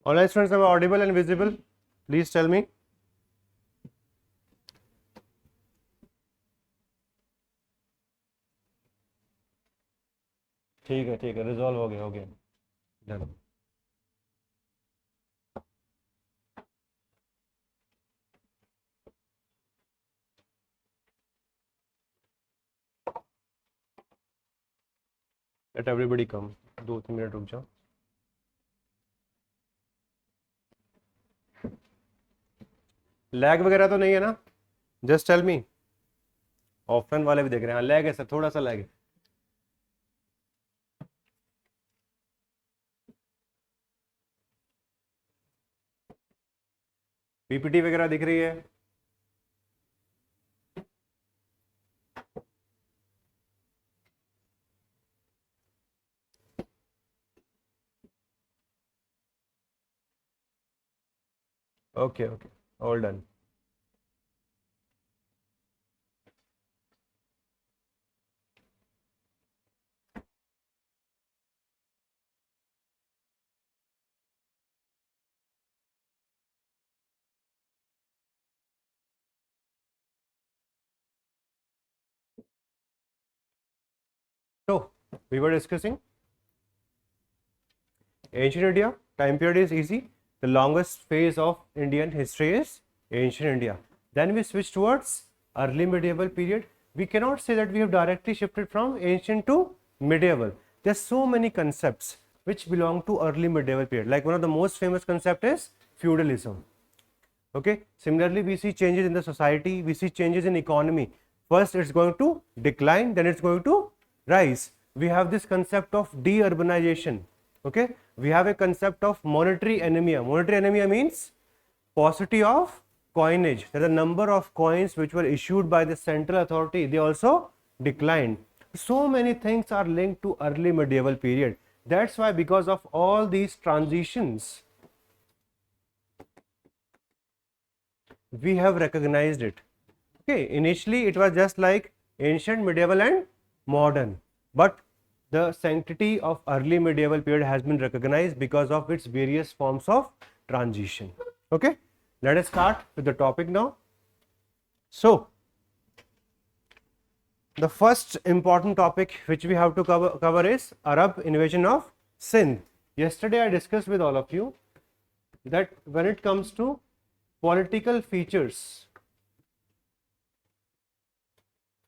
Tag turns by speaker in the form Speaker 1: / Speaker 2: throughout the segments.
Speaker 1: Online students, am I audible and visible? Please tell me. ठीक है, resolve हो गया done. Let everybody come. 2-3 minute रुक जाओ. लैग वगैरह तो नहीं है ना? Just tell me. ऑफलाइन वाले भी देख रहे हैं. हाँ लैग है सर, थोड़ा सा लैग है. पीपीटी वगैरह दिख रही है? Okay, all done. So we were discussing ancient India. Time period is easy. The longest phase of Indian history is ancient India. Then we switch towards early medieval period. We cannot say that we have directly shifted from ancient to medieval. There are so many concepts which belong to early medieval period. Like one of the most famous concept is feudalism. Okay. Similarly, we see changes in the society. We see changes in economy. First, it's going to decline. Then it's going to rise. We have this concept of de-urbanization. Okay, we have a concept of monetary anemia. Monetary anemia means paucity of coinage. That the number of coins which were issued by the central authority, they also declined. So many things are linked to early medieval period. That's why, because of all these transitions, we have recognized it. Okay, initially it was just like ancient, medieval and modern, but the sanctity of early medieval period has been recognized because of its various forms of transition. Okay, let us start with the topic now. So, the first important topic which we have to cover is Arab invasion of Sindh. Yesterday I discussed with all of you that when it comes to political features,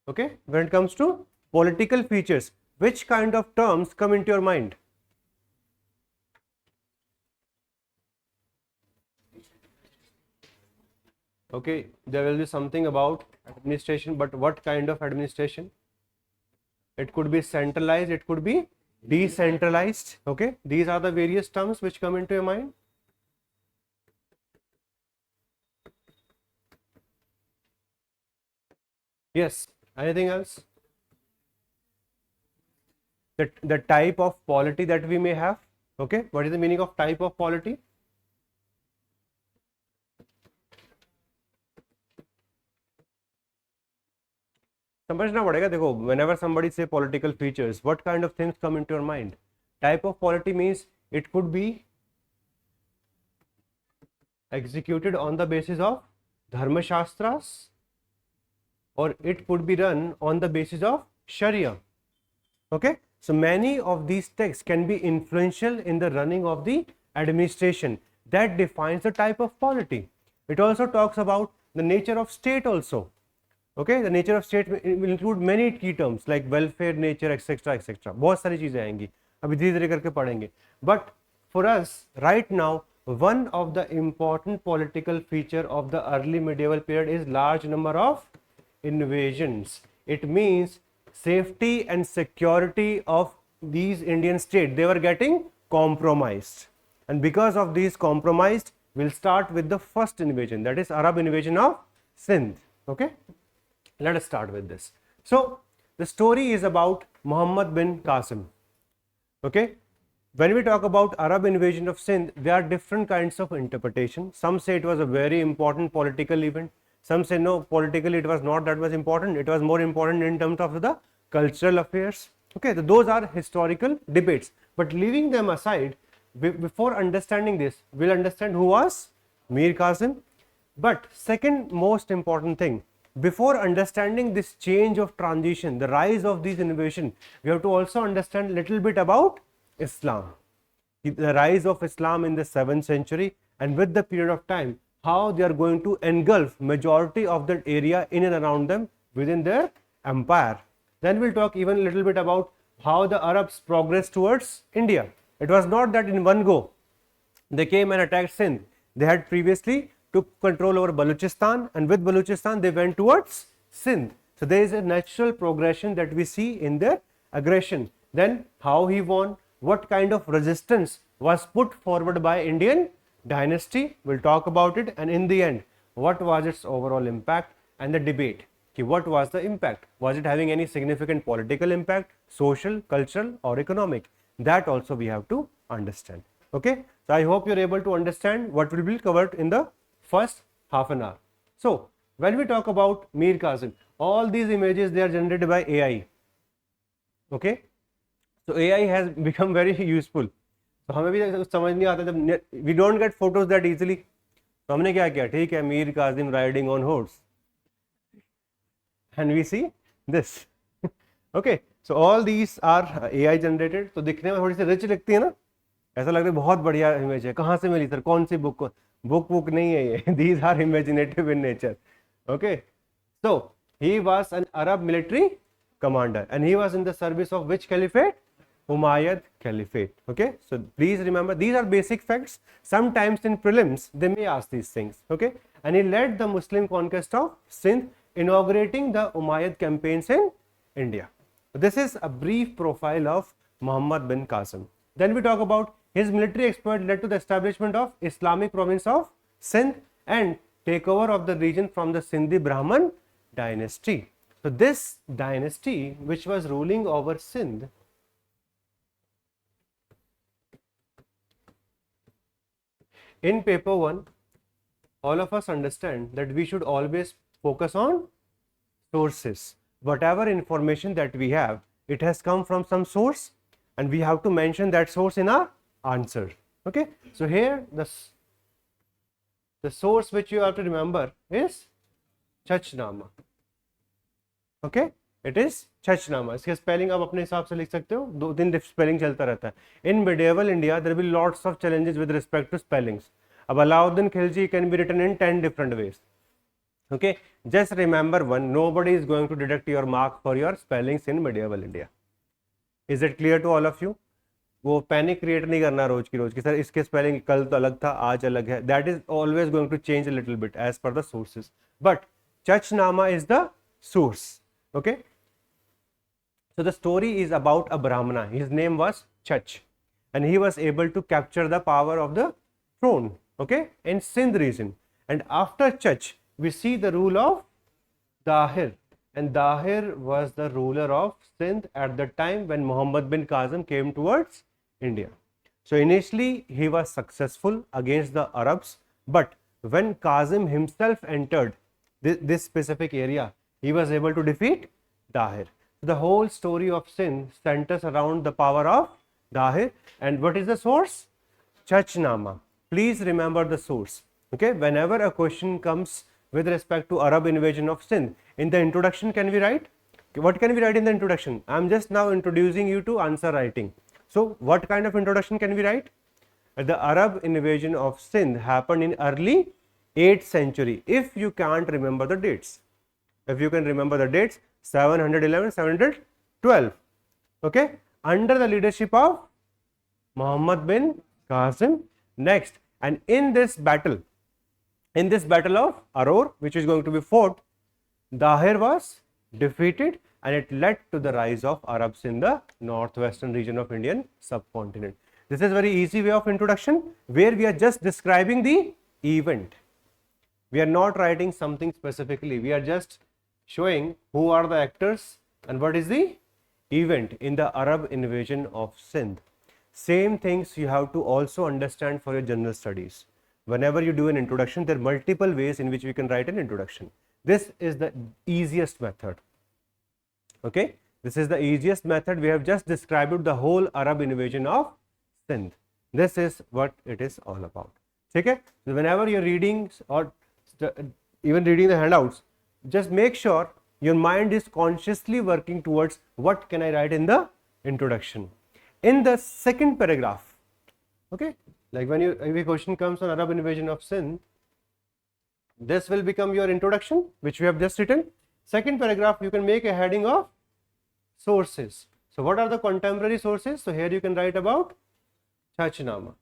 Speaker 1: okay, when it comes to political features, which kind of terms come into your mind? Okay, there will be something about administration, but what kind of administration? It could be centralized, it could be decentralized. Okay, these are the various terms which come into your mind. Yes, anything else? The type of polity that we may have. Okay, what is the meaning of type of polity? समझना पड़ेगा. देखो, whenever somebody say political features, what kind of things come into your mind? Type of polity means it could be executed on the basis of dharma shastras, or it could be run on the basis of sharia. Okay, so many of these texts can be influential in the running of the administration. That defines the type of polity. It also talks about the nature of state also. Okay, the nature of state will include many key terms like welfare, nature, etc. etc. बहुत सारी चीजें आएंगी, अभी धीरे धीरे करके पढ़ेंगे. But for us right now, one of the important political feature of the early medieval period is large number of invasions. It means safety and security of these Indian states, they were getting compromised, and because of these compromised, we'll start with the first invasion, that is Arab invasion of Sindh. Okay, let us start with this. So the story is about Muhammad bin Qasim. Okay, when we talk about Arab invasion of Sindh, there are different kinds of interpretation. Some say it was a very important political event. Some say no, politically it was not that much important. It was more important in terms of the cultural affairs. Okay, so those are historical debates. But leaving them aside, before understanding this, we'll understand who was Mir Qasim. But second most important thing, before understanding this change of transition, the rise of these innovation, we have to also understand little bit about Islam. The rise of Islam in the 7th century, and with the period of time, how they are going to engulf majority of that area in and around them within their empire. Then we'll talk even a little bit about how the Arabs progressed towards India. It was not that in one go they came and attacked Sindh. They had previously took control over Balochistan, and with Balochistan they went towards Sindh. So there is a natural progression that we see in their aggression. Then how he won, what kind of resistance was put forward by Indian dynasty, we'll talk about it, and in the end what was its overall impact, and the debate. What was the impact? Was it having any significant political impact, social, cultural or economic? That also we have to understand. Okay, so I hope you are able to understand what will be covered in the first half an hour. So when we talk about Mir Qasim, all these images, they are generated by AI. Okay, so AI has become very useful. So हमें भी समझ नहीं आता जब we don't get photos that easily. तो हमने क्या किया, ठीक है, Mir Qasim riding on horse, and we see this. Okay, so all these are AI generated. तो दिखने में थोड़ी सी रिच लगती है ना, ऐसा लग रहा है बहुत बढ़िया इमेज है, कहाँ से मिली सर, कौन सी बुक नहीं है ये, these are imaginative in nature. Okay, so he was an Arab military commander and he was in the service of which caliphate? Umayyad Caliphate. Okay, so please remember these are basic facts. Sometimes in prelims they may ask these things. Okay, and he led the Muslim conquest of Sindh, inaugurating the Umayyad campaigns in India. This is a brief profile of Muhammad bin Qasim. Then we talk about his military exploit led to the establishment of Islamic province of Sindh and takeover of the region from the Sindhi Brahman dynasty. So this dynasty which was ruling over Sindh, in paper 1, all of us understand that we should always focus on sources. Whatever information that we have, it has come from some source and we have to mention that source in our answer. Okay, so here the source which you have to remember is Chachnama. Okay, it is Chachnama. इसके spelling आप अपने हिसाब से लिख सकते हो, 2-3 spelling चलता रहता है. In medieval India there will be lots of challenges with respect to spellings. अब Alauddin Khilji can be written in 10 different ways. Okay, just remember one, nobody is going to deduct your mark for your spellings in medieval India. Is it clear to all of you? वो panic create नहीं करना रोज की sir इसके spelling कल तो अलग था आज अलग है. That is always going to change a little bit as per the sources, but Chachnama is the source. Okay, so the story is about a Brahmana. His name was Chach and he was able to capture the power of the throne, okay, in Sindh region. And after Chach we see the rule of Dahir, and Dahir was the ruler of Sindh at the time when Muhammad bin Qasim came towards India. So initially he was successful against the Arabs, but when Qasim himself entered this specific area, he was able to defeat Dahir. The whole story of Sindh centers around the power of Dahir. And what is the source? Chachnama. Please remember the source. Okay, whenever a question comes with respect to Arab invasion of Sindh, in the introduction can we write? What can we write in the introduction? I am just now introducing you to answer writing. So what kind of introduction can we write? The Arab invasion of Sindh happened in early 8th century. If you can't remember the dates, if you can remember the dates, 711, 712. Okay, under the leadership of Muhammad bin Qasim. Next, and in this battle of Aror, which is going to be fought, Dahir was defeated and it led to the rise of Arabs in the northwestern region of Indian subcontinent. This is very easy way of introduction where we are just describing the event. We are not writing something specifically, we are just showing who are the actors and what is the event in the Arab invasion of Sindh. Same things you have to also understand for your general studies. Whenever you do an introduction, there are multiple ways in which we can write an introduction. This is the easiest method. Okay, this is the easiest method. We have just described the whole Arab invasion of Sindh. This is what it is all about. Okay? So whenever you're reading or even reading the handouts, just make sure your mind is consciously working towards what can I write in the introduction. In the second paragraph, okay, like when every question comes on Arab invasion of Sindh, this will become your introduction, which we have just written. Second paragraph, you can make a heading of sources. So what are the contemporary sources? So here you can write about Chachnama.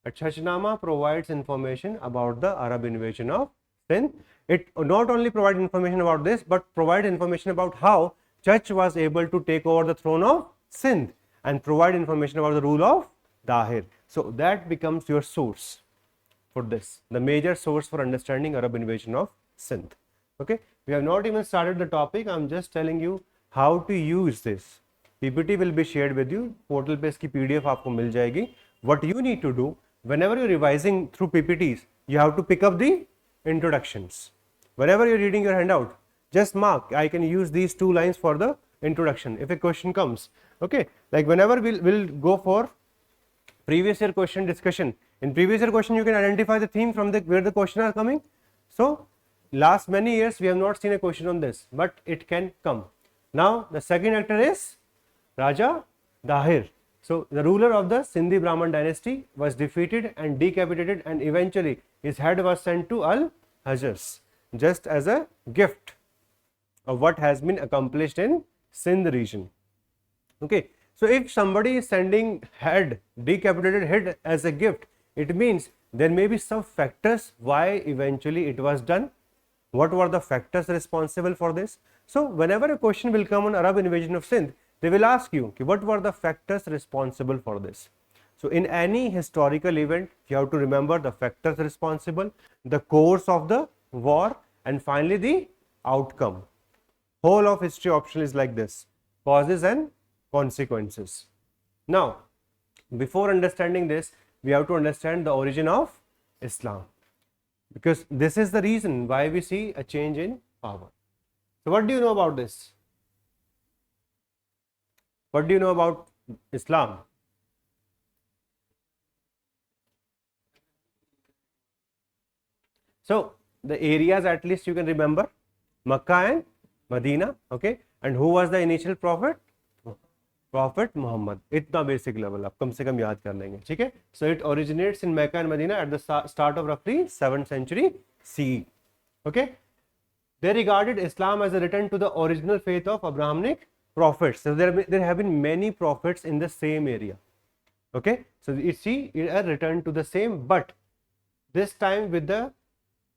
Speaker 1: A Chachnama provides information about the Arab invasion of Sindh. It not only provides information about this, but provides information about how Chach was able to take over the throne of Sindh and provide information about the rule of Dahir. So that becomes your source for this, the major source for understanding Arab invasion of Sindh. Okay, we have not even started the topic. I am just telling you how to use this. PPT will be shared with you. Portal पे इसकी PDF आपको मिल जाएगी. What you need to do whenever you're revising through PPTs, you have to pick up the introductions. Whenever you're reading your handout, just mark, I can use these 2 lines for the introduction if a question comes. Okay, like whenever we'll go for previous year question discussion. In previous year question, you can identify the theme from where the question are coming. So last many years we have not seen a question on this, but it can come. Now the second actor is Raja Dahir. So the ruler of the Sindhi Brahman dynasty was defeated and decapitated, and eventually his head was sent to Al-Hajaz just as a gift of what has been accomplished in Sindh region. Okay, so if somebody is sending decapitated head as a gift, it means there may be some factors why eventually it was done. What were the factors responsible for this? So whenever a question will come on Arab invasion of Sindh, they will ask you what were the factors responsible for this. So in any historical event, you have to remember the factors responsible, the course of the war, and finally the outcome. Whole of history optional is like this: causes and consequences. Now, before understanding this, we have to understand the origin of Islam, because this is the reason why we see a change in power. So what do you know about this? What do you know about Islam? So the areas at least you can remember: Makkah and Medina. Okay, and who was the initial prophet? Prophet Muhammad. इतना basic level आप कम से कम याद कर लेंगे, ठीक है? So it originates in Mecca and Medina at the start of roughly 7th century CE. Okay, they regarded Islam as a return to the original faith of Abrahamic prophets. So there have been many prophets in the same area. Okay, so you see a return to the same, but this time with the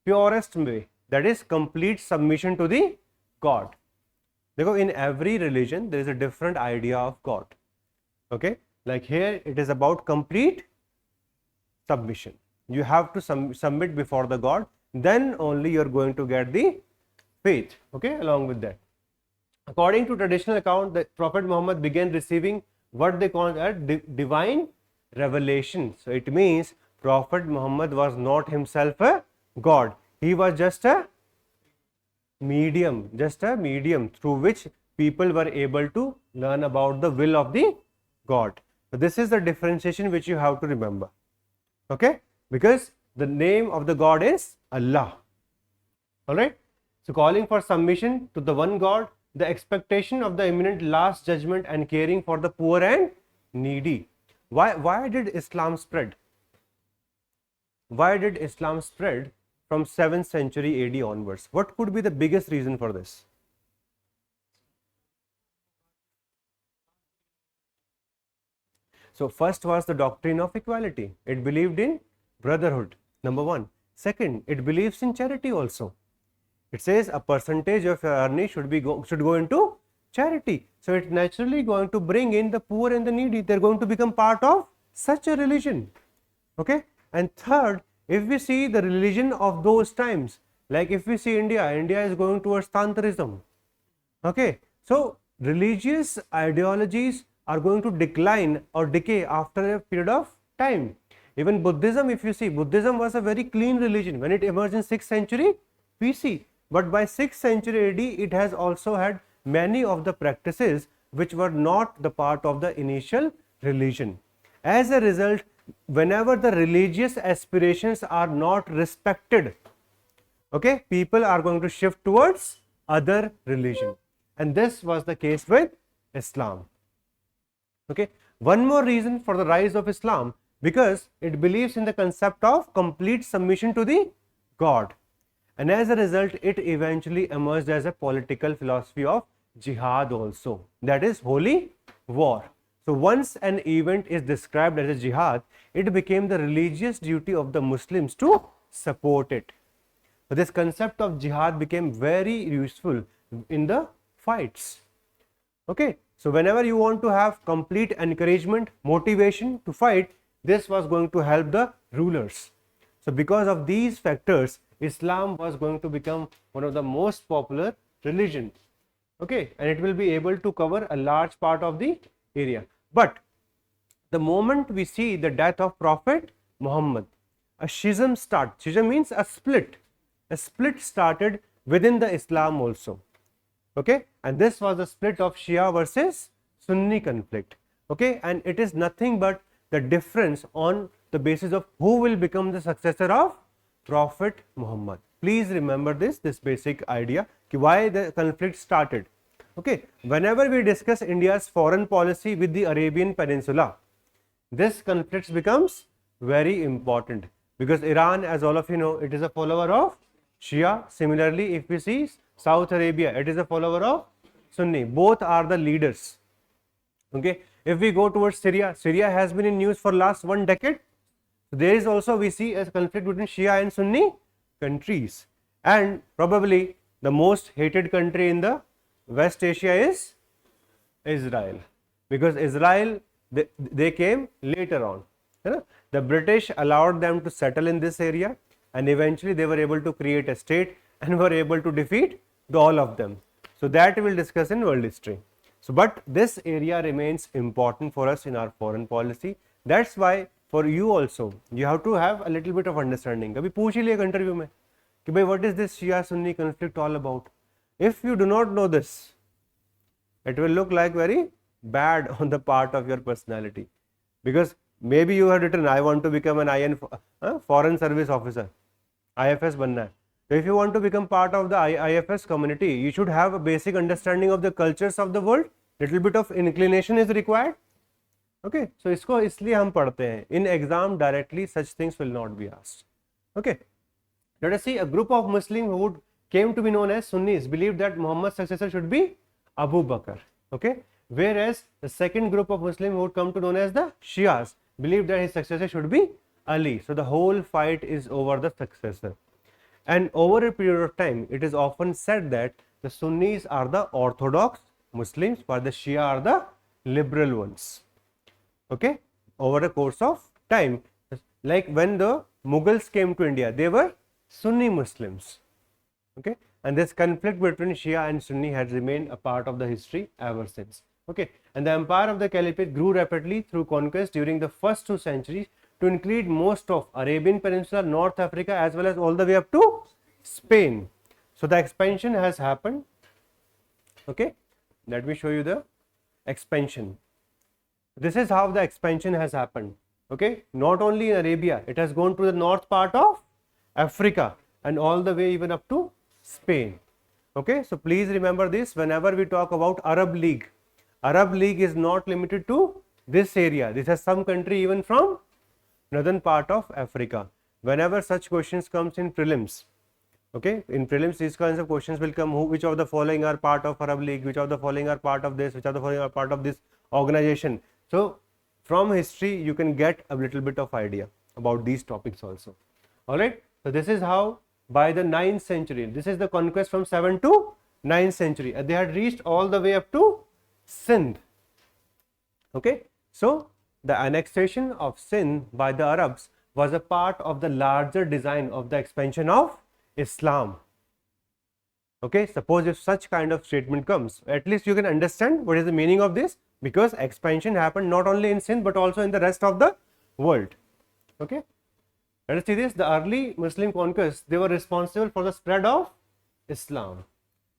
Speaker 1: purest way, that is complete submission to the God. Because in every religion there is a different idea of God. Okay, like here it is about complete submission. You have to submit before the God, then only you are going to get the faith. Okay, along with that, according to traditional account, the Prophet Muhammad began receiving what they call a divine revelation. So it means Prophet Muhammad was not himself a God. He was just a medium through which people were able to learn about the will of the God. So this is the differentiation which you have to remember. Okay, because the name of the God is Allah. All right, so calling for submission to the one God, the expectation of the imminent last judgment, and caring for the poor and needy. Why did Islam spread? Why did Islam spread from 7th century AD onwards? What could be the biggest reason for this? So first was the doctrine of equality. It believed in brotherhood, number 1. Second, it believes in charity also. It says a percentage of your earnings should go into charity. So it's naturally going to bring in the poor and the needy. They're going to become part of such a religion. Okay, and third, if we see the religion of those times, like if we see India is going towards Tantrism. Okay, so religious ideologies are going to decline or decay after a period of time. Even Buddhism, if you see, Buddhism was a very clean religion when it emerged in 6th century BC. But by 6th century AD, it has also had many of the practices which were not the part of the initial religion. As a result, whenever the religious aspirations are not respected, okay, people are going to shift towards other religion, and this was the case with Islam. Okay, one more reason for the rise of Islam, because it believes in the concept of complete submission to the God, and as a result it eventually emerged as a political philosophy of jihad also, that is holy war. So once an event is described as a jihad, it became the religious duty of the Muslims to support it. So this concept of jihad became very useful in the fights. Okay, so whenever you want to have complete encouragement, motivation to fight, this was going to help the rulers. So because of these factors, Islam was going to become one of the most popular religion. Okay, and it will be able to cover a large part of the area. But the moment we see the death of Prophet Muhammad, a schism started. Schism means a split. A split started within the Islam also. Okay, and this was a split of Shia versus Sunni conflict. Okay, and it is nothing but the difference on the basis of who will become the successor of Prophet Muhammad. Please remember this basic idea, why the conflict started. Okay, whenever we discuss India's foreign policy with the Arabian Peninsula, this conflict becomes very important, because Iran, as all of you know, it is a follower of Shia. Similarly, if we see South Arabia, it is a follower of Sunni. Both are the leaders. Okay, if we go towards Syria, Syria has been in news for last 1 decade. So there is also, we see a conflict between Shia and Sunni countries, and probably the most hated country in the West Asia is Israel, because Israel, they came later on. You know? The British allowed them to settle in this area, and eventually they were able to create a state and were able to defeat all of them. So that we will discuss in world history. So but this area remains important for us in our foreign policy. That's why for you also, you have to have a little bit of understanding. कभी पूछ ही लिया interview में कि भाई what is this Shia Sunni conflict all about? If you do not know this, it will look like very bad on the part of your personality, because maybe you have written, I want to become an IN foreign service officer, IFS बनना है. So if you want to become part of the IFS community, you should have a basic understanding of the cultures of the world. Little bit of inclination is required. Okay, so इसको इसलिए हम पढ़ते हैं. In exam directly such things will not be asked. Okay, let us see. A group of Muslims who would came to be known as Sunnis believed that Muhammad's successor should be Abu Bakr. Okay, whereas the second group of Muslims who would come to known as the Shias believed that his successor should be Ali. So the whole fight is over the successor, and over a period of time it is often said that the Sunnis are the orthodox Muslims while the Shia are the liberal ones. Okay, over a course of time, like when the Mughals came to India, they were Sunni Muslims. Okay, and this conflict between Shia and Sunni has remained a part of the history ever since. Okay, and the empire of the Caliphate grew rapidly through conquest during the first 2 centuries to include most of Arabian Peninsula, North Africa, as well as all the way up to Spain. So the expansion has happened. Okay, let me show you the expansion. This is how the expansion has happened. Okay, not only in Arabia, it has gone to the north part of Africa and all the way even up to Spain. Okay, so please remember this whenever we talk about Arab League. Arab League is not limited to this area. This has some country even from northern part of Africa. Whenever such questions comes in prelims, okay, in prelims these kinds of questions will come. Which of the following are part of Arab League? Which of the following are part of this? Which of the following are part of this organization? So from history you can get a little bit of idea about these topics also. All right. So this is how by the 9th century, this is the conquest from 7th to 9th century, they had reached all the way up to Sindh. Okay, so the annexation of Sindh by the Arabs was a part of the larger design of the expansion of Islam. Okay, suppose if such kind of statement comes, at least you can understand what is the meaning of this, because expansion happened not only in Sindh but also in the rest of the world. Okay, let us see this. The early Muslim conquests, they were responsible for the spread of Islam.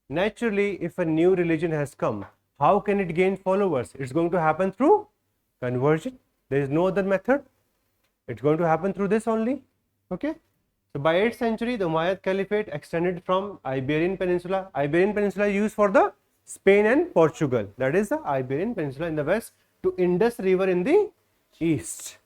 Speaker 1: Naturally, if a new religion has come, how can it gain followers? It's going to happen through conversion. There is no other method. It's going to happen through this only. Okay. So by 8th century, the Umayyad Caliphate extended from Iberian Peninsula. Iberian Peninsula is used for the Spain and Portugal. That is the Iberian Peninsula in the west to Indus River in the east.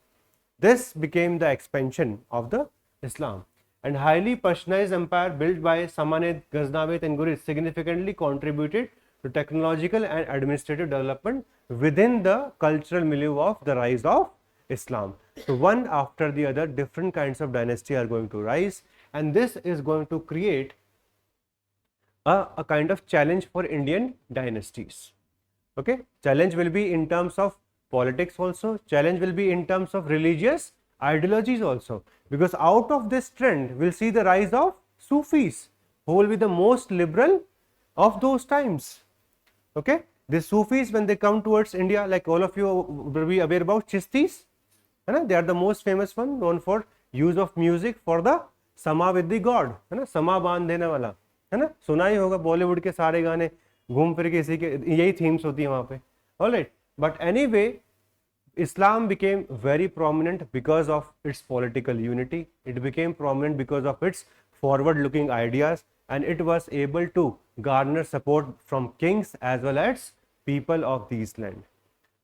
Speaker 1: This became the expansion of the Islam. And highly Persianized empire built by Samanid, Ghaznavid and Ghurids significantly contributed to technological and administrative development within the cultural milieu of the rise of Islam. So one after the other, different kinds of dynasty are going to rise, and this is going to create a kind of challenge for Indian dynasties. Okay, challenge will be in terms of politics also, challenge will be in terms of religious ideologies also, because out of this trend we'll see the rise of Sufis, who will be the most liberal of those times. Okay, the Sufis, when they come towards India, like all of you will be aware about Chistis, they are the most famous one, known for use of music for the sama with the god, है ना, समा बांध देने वाला, है ना, सुना ही होगा बॉलीवुड के सारे गाने घूम फिर के इसी के यही थीम्स होती है वहाँ पे. Alright, but anyway, Islam became very prominent because of its political unity. It became prominent because of its forward-looking ideas, and it was able to garner support from kings as well as people of these land.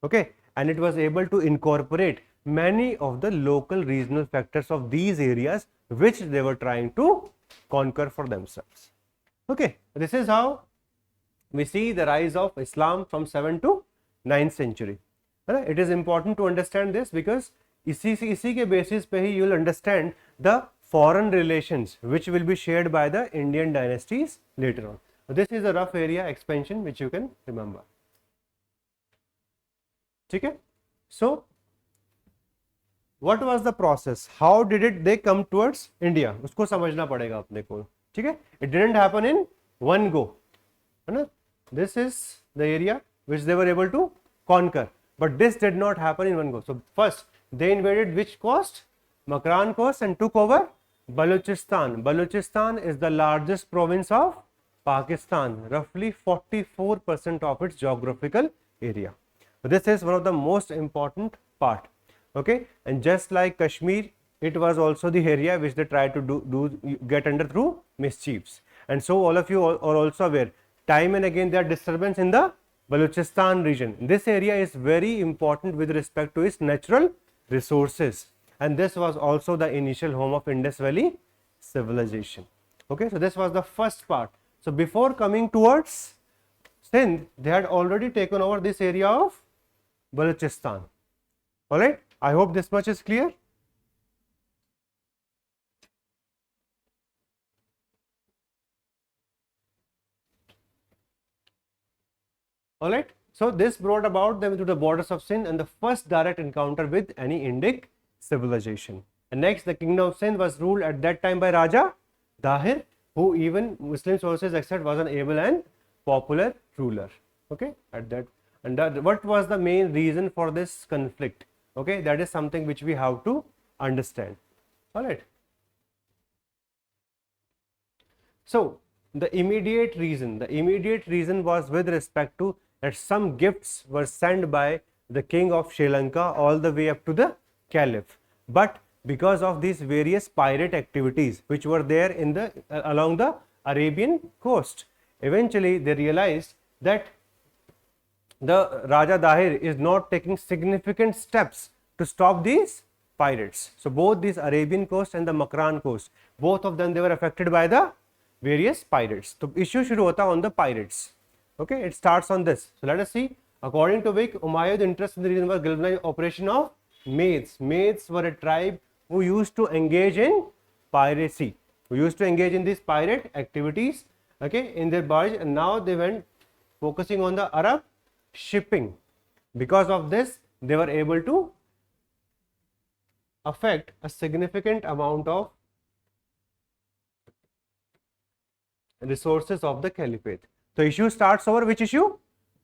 Speaker 1: Okay, and it was able to incorporate many of the local regional factors of these areas which they were trying to conquer for themselves. Okay, this is how we see the rise of Islam from 7th to 9th century. It is important to understand this because इसी के basis पे ही you will understand the foreign relations which will be shared by the Indian dynasties later on. This is a rough area expansion which you can remember. ठीक है? So what was the process? How did they come towards India? उसको समझना पड़ेगा अपने को. ठीक है? It didn't happen in one go. है ना? This is the area which they were able to conquer, but this did not happen in one go. So first they invaded which coast? Makran coast, and took over Balochistan. Balochistan is the largest province of Pakistan, roughly 44% of its geographical area. So this is one of the most important part. Okay, and just like Kashmir, it was also the area which they tried to get under through mischiefs. And so all of you are also aware, time and again there are disturbance in the Balochistan region. This area is very important with respect to its natural resources, and this was also the initial home of Indus Valley civilization. Okay, so this was the first part. So before coming towards Sindh, they had already taken over this area of Balochistan. All right, I hope this much is clear. All right, so this brought about them to the borders of Sindh and the first direct encounter with any Indic civilization. And next, the kingdom of Sindh was ruled at that time by Raja Dahir, who even Muslim sources accept was an able and popular ruler. Okay, at that, and what was the main reason for this conflict? Okay, that is something which we have to understand. All right. So the immediate reason was with respect to that some gifts were sent by the king of Sri Lanka all the way up to the caliph, but because of these various pirate activities which were there in the along the Arabian coast, eventually they realized that the Raja Dahir is not taking significant steps to stop these pirates. So both these Arabian coast and the Makran coast, both of them, they were affected by the various pirates. So issue should hota on the pirates. Okay, it starts on this. So let us see. According to Vic, Umayyad interest in the region was galvanized operation of Maids. Maids were a tribe who used to engage in piracy, who used to engage in these pirate activities, okay, in their barge, and now they went focusing on the Arab shipping. Because of this, they were able to affect a significant amount of resources of the caliphate. So issue starts over which issue?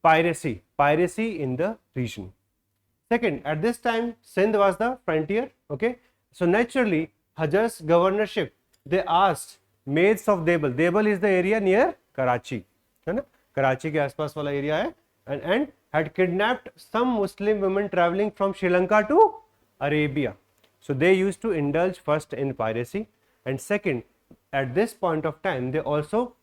Speaker 1: Piracy. Piracy in the region. Second, at this time, Sindh was the frontier. Okay, so naturally, Hajar's governorship, they asked maids of Debel. Debel is the area near Karachi. है ना? Karachi के आसपास वाला area है, and had kidnapped some Muslim women traveling from Sri Lanka to Arabia. So they used to indulge first in piracy, and second, at this point of time, they also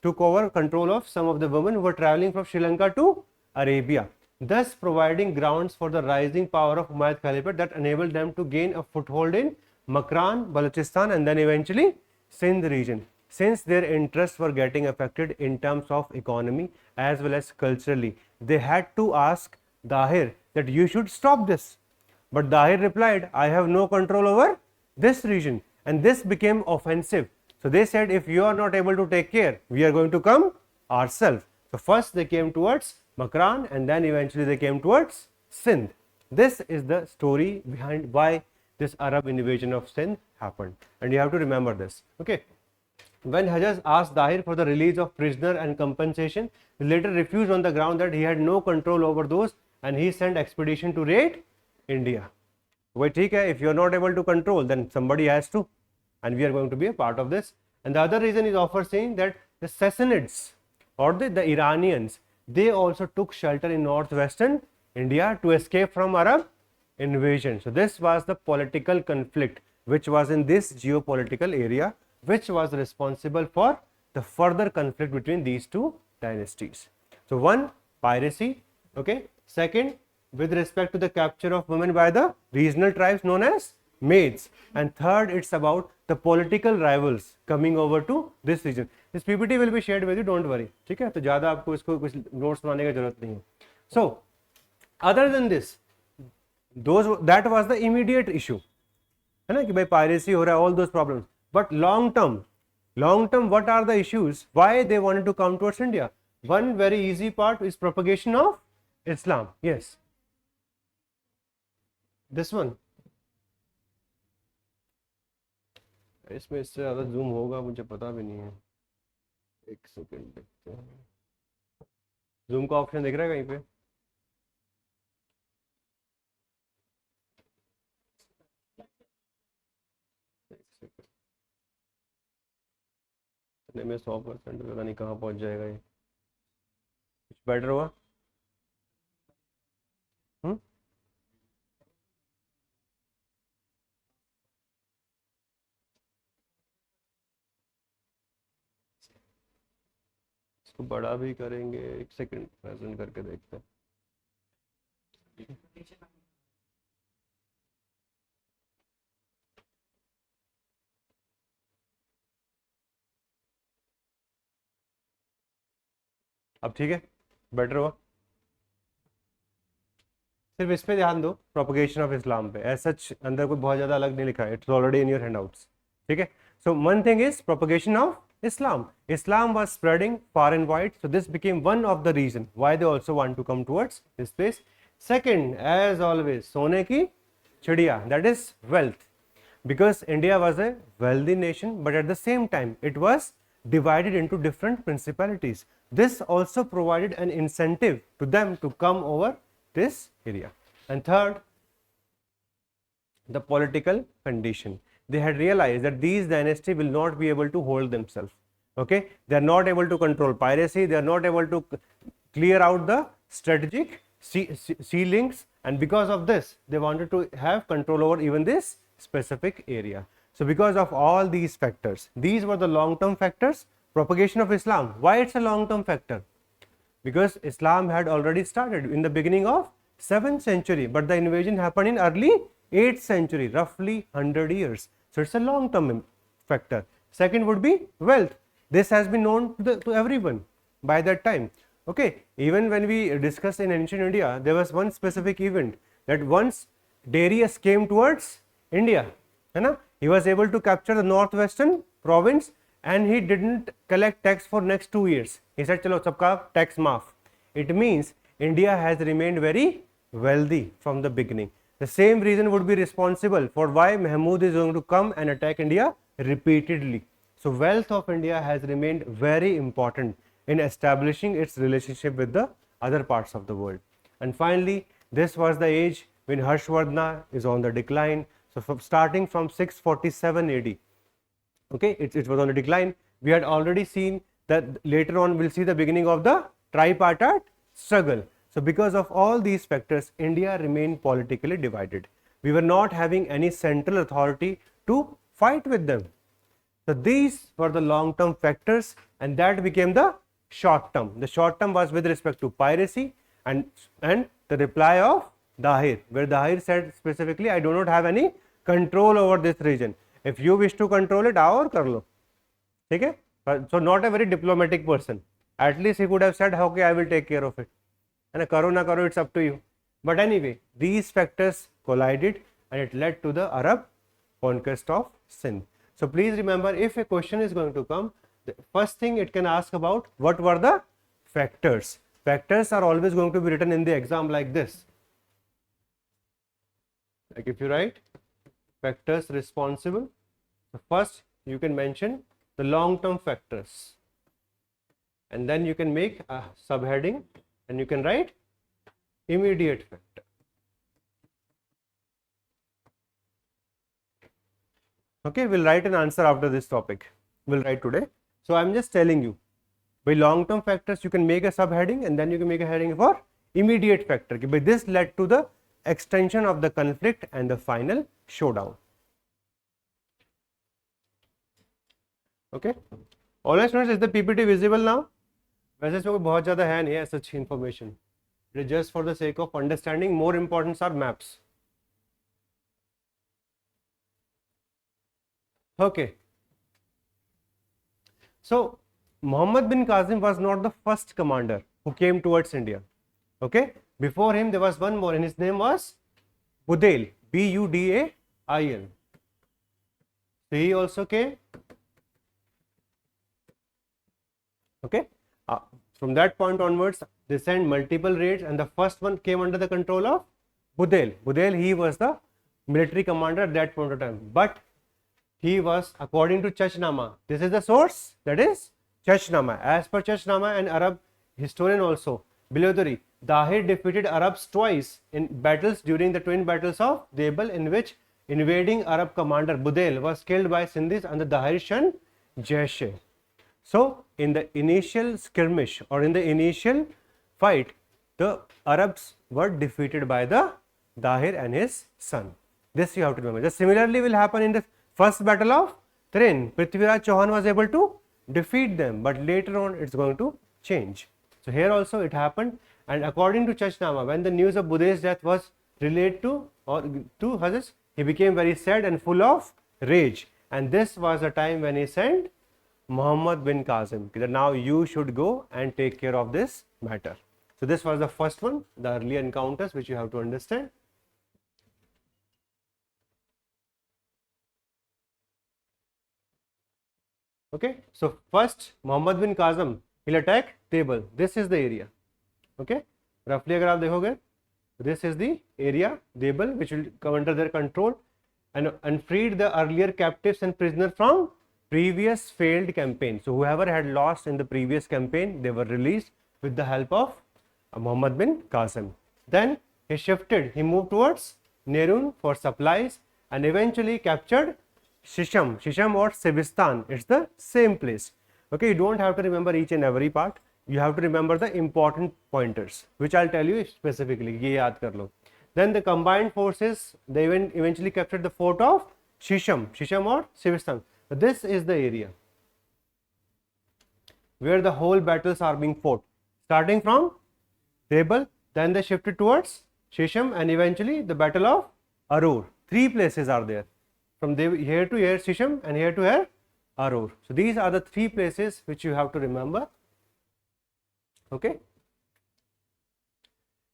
Speaker 1: took over control of some of the women who were traveling from Sri Lanka to Arabia, thus providing grounds for the rising power of Umayyad Caliphate that enabled them to gain a foothold in Makran, Balochistan, and then eventually Sindh region. Since their interests were getting affected in terms of economy as well as culturally, they had to ask Dahir that you should stop this. But Dahir replied, I have no control over this region, and this became offensive. So they said, if you are not able to take care, we are going to come ourselves. So first they came towards Makran, and then eventually they came towards Sindh. This is the story behind why this Arab invasion of Sindh happened, and you have to remember this. Okay. When Hajjaj asked Dahir for the release of prisoner and compensation, he later refused on the ground that he had no control over those, and he sent expedition to raid India. Wait, if you are not able to control, then somebody has to, and we are going to be a part of this. And the other reason is often saying that the Sassanids or the Iranians, they also took shelter in northwestern India to escape from Arab invasion. So this was the political conflict which was in this geopolitical area, which was responsible for the further conflict between these two dynasties. So one, piracy, okay. Second, with respect to the capture of women by the regional tribes known as Maids, and third, it's about the political rivals coming over to this region. This PPT will be shared with you, don't worry, ठीक है, तो ज़्यादा आपको इसको कुछ notes बनाने की ज़रूरत नहीं है. So other than this, that was the immediate issue, है ना, कि भाई piracy हो रहा है, all those problems. But long term, what are the issues? Why they wanted to come towards India? One very easy part is propagation of Islam. Yes. This one. इसमें इससे ज़्यादा जूम होगा मुझे पता भी नहीं है. एक सेकंड देखते हैं. जूम का ऑप्शन दिख रहा है कहीं पे? में 100% पता नहीं कहाँ पहुँच जाएगा ये. कुछ बेटर हुआ? इसको बड़ा भी करेंगे. एक सेकंड प्रेजेंट करके देखते हैं. अब ठीक है, बेटर हुआ. सिर्फ इस पे ध्यान दो, प्रोपगेशन ऑफ इस्लाम पे. एज सच अंदर कोई बहुत ज़्यादा अलग नहीं लिखा है, it's already in your handouts. ठीक है. So one thing is propagation of Islam. Islam was spreading far and wide, so this became one of the reason why they also want to come towards this place. Second, as always, सोने की चिड़िया, that is wealth, because India was a wealthy nation, but at the same time it was divided into different principalities. This also provided an incentive to them to come over this area. And third, the political condition. They had realized that these dynasties will not be able to hold themselves. Okay, they are not able to control piracy, they are not able to clear out the strategic sea links, and because of this they wanted to have control over even this specific area. So because of all these factors, these were the long term factors. Propagation of Islam, why it's a long term factor? Because Islam had already started in the beginning of 7th century, but the invasion happened in early 8th century, roughly 100 years. So it's a long term factor. Second would be wealth. This has been known to everyone by that time. Okay, even when we discuss in ancient India, there was one specific event that once Darius came towards India, he was able to capture the northwestern province, and he didn't collect tax for next 2 years. He said, "Chalo, sabka tax maaf." It means India has remained very wealthy from the beginning. The same reason would be responsible for why Mahmud is going to come and attack India repeatedly. So wealth of India has remained very important in establishing its relationship with the other parts of the world. And finally, this was the age when Harshvardhana is on the decline. So starting from 647 AD, okay, it was on the decline. We had already seen that later on we'll see the beginning of the tripartite struggle. So because of all these factors, India remained politically divided. We were not having any central authority to fight with them. So these were the long-term factors, and that became the short-term. The short-term was with respect to piracy and the reply of Dahir, where Dahir said specifically, I do not have any control over this region. If you wish to control it, आओ और कर लो. ठीक है? So not a very diplomatic person. At least he could have said, okay, I will take care of it. And karo na karo, it's up to you. But anyway, these factors collided and it led to the Arab conquest of Sindh. So please remember, if a question is going to come, the first thing it can ask about, what were the factors? Factors are always going to be written in the exam like this. Like if you write factors responsible, so first you can mention the long-term factors, and then you can make a subheading and you can write immediate factor. Okay, we'll write an answer after this topic. We'll write today. So I'm just telling you, by long-term factors you can make a subheading and then you can make a heading for immediate factor. But this led to the extension of the conflict and the final showdown. Okay. All right, students, is the PPT visible now? वैसे इसमें कोई बहुत ज़्यादा है नहीं है such information. It is just for the sake of understanding. More important are maps. Okay. So Muhammad bin Qasim was not the first commander who came towards India. Okay. Before him there was one more, and his name was Budail, Budail. So he also came. Okay. From that point onwards, they sent multiple raids, and the first one came under the control of Budail. Budail, he was the military commander at that point of time, but he was, according to Chachnama, this is the source, that is Chachnama. As per Chachnama, an Arab historian also, Biladari, Dahir defeated Arabs twice in battles during the twin battles of Debel, in which invading Arab commander Budail was killed by Sindhis under Dahir's son Jaishe. So in the initial skirmish or in the initial fight, the Arabs were defeated by the Dahir and his son. This you have to remember. Just similarly will happen in the first battle of Trin. Prithviraj Chauhan was able to defeat them, but later on it's going to change. So here also it happened, and according to Chachnama, when the news of Budail's death was relayed to Hazrat, he became very sad and full of rage, and this was the time when he sent Muhammad bin Qasim, that now you should go and take care of this matter. So this was the first one, the early encounters, which you have to understand. Okay, so first Muhammad bin Qasim, he'll attack Table. This is the area. Okay, roughly अगर आप देखोगे, this is the area Table, which will come under their control, and freed the earlier captives and prisoners from previous failed campaign. So whoever had lost in the previous campaign, they were released with the help of Muhammad bin Qasim. Then he moved towards Nerun for supplies and eventually captured Shisham or Sebistan. It's the same place. Okay, you don't have to remember each and every part. You have to remember the important pointers, which I'll tell you specifically. Ye yaad kar lo. Then the combined forces, they eventually captured the fort of Shisham or Sebistan. This is the area where the whole battles are being fought, starting from Table, then they shifted towards Shisham, and eventually the battle of Arur. Three places are there, from here to here Shisham, and here to here Arur. So these are the three places which you have to remember. Okay,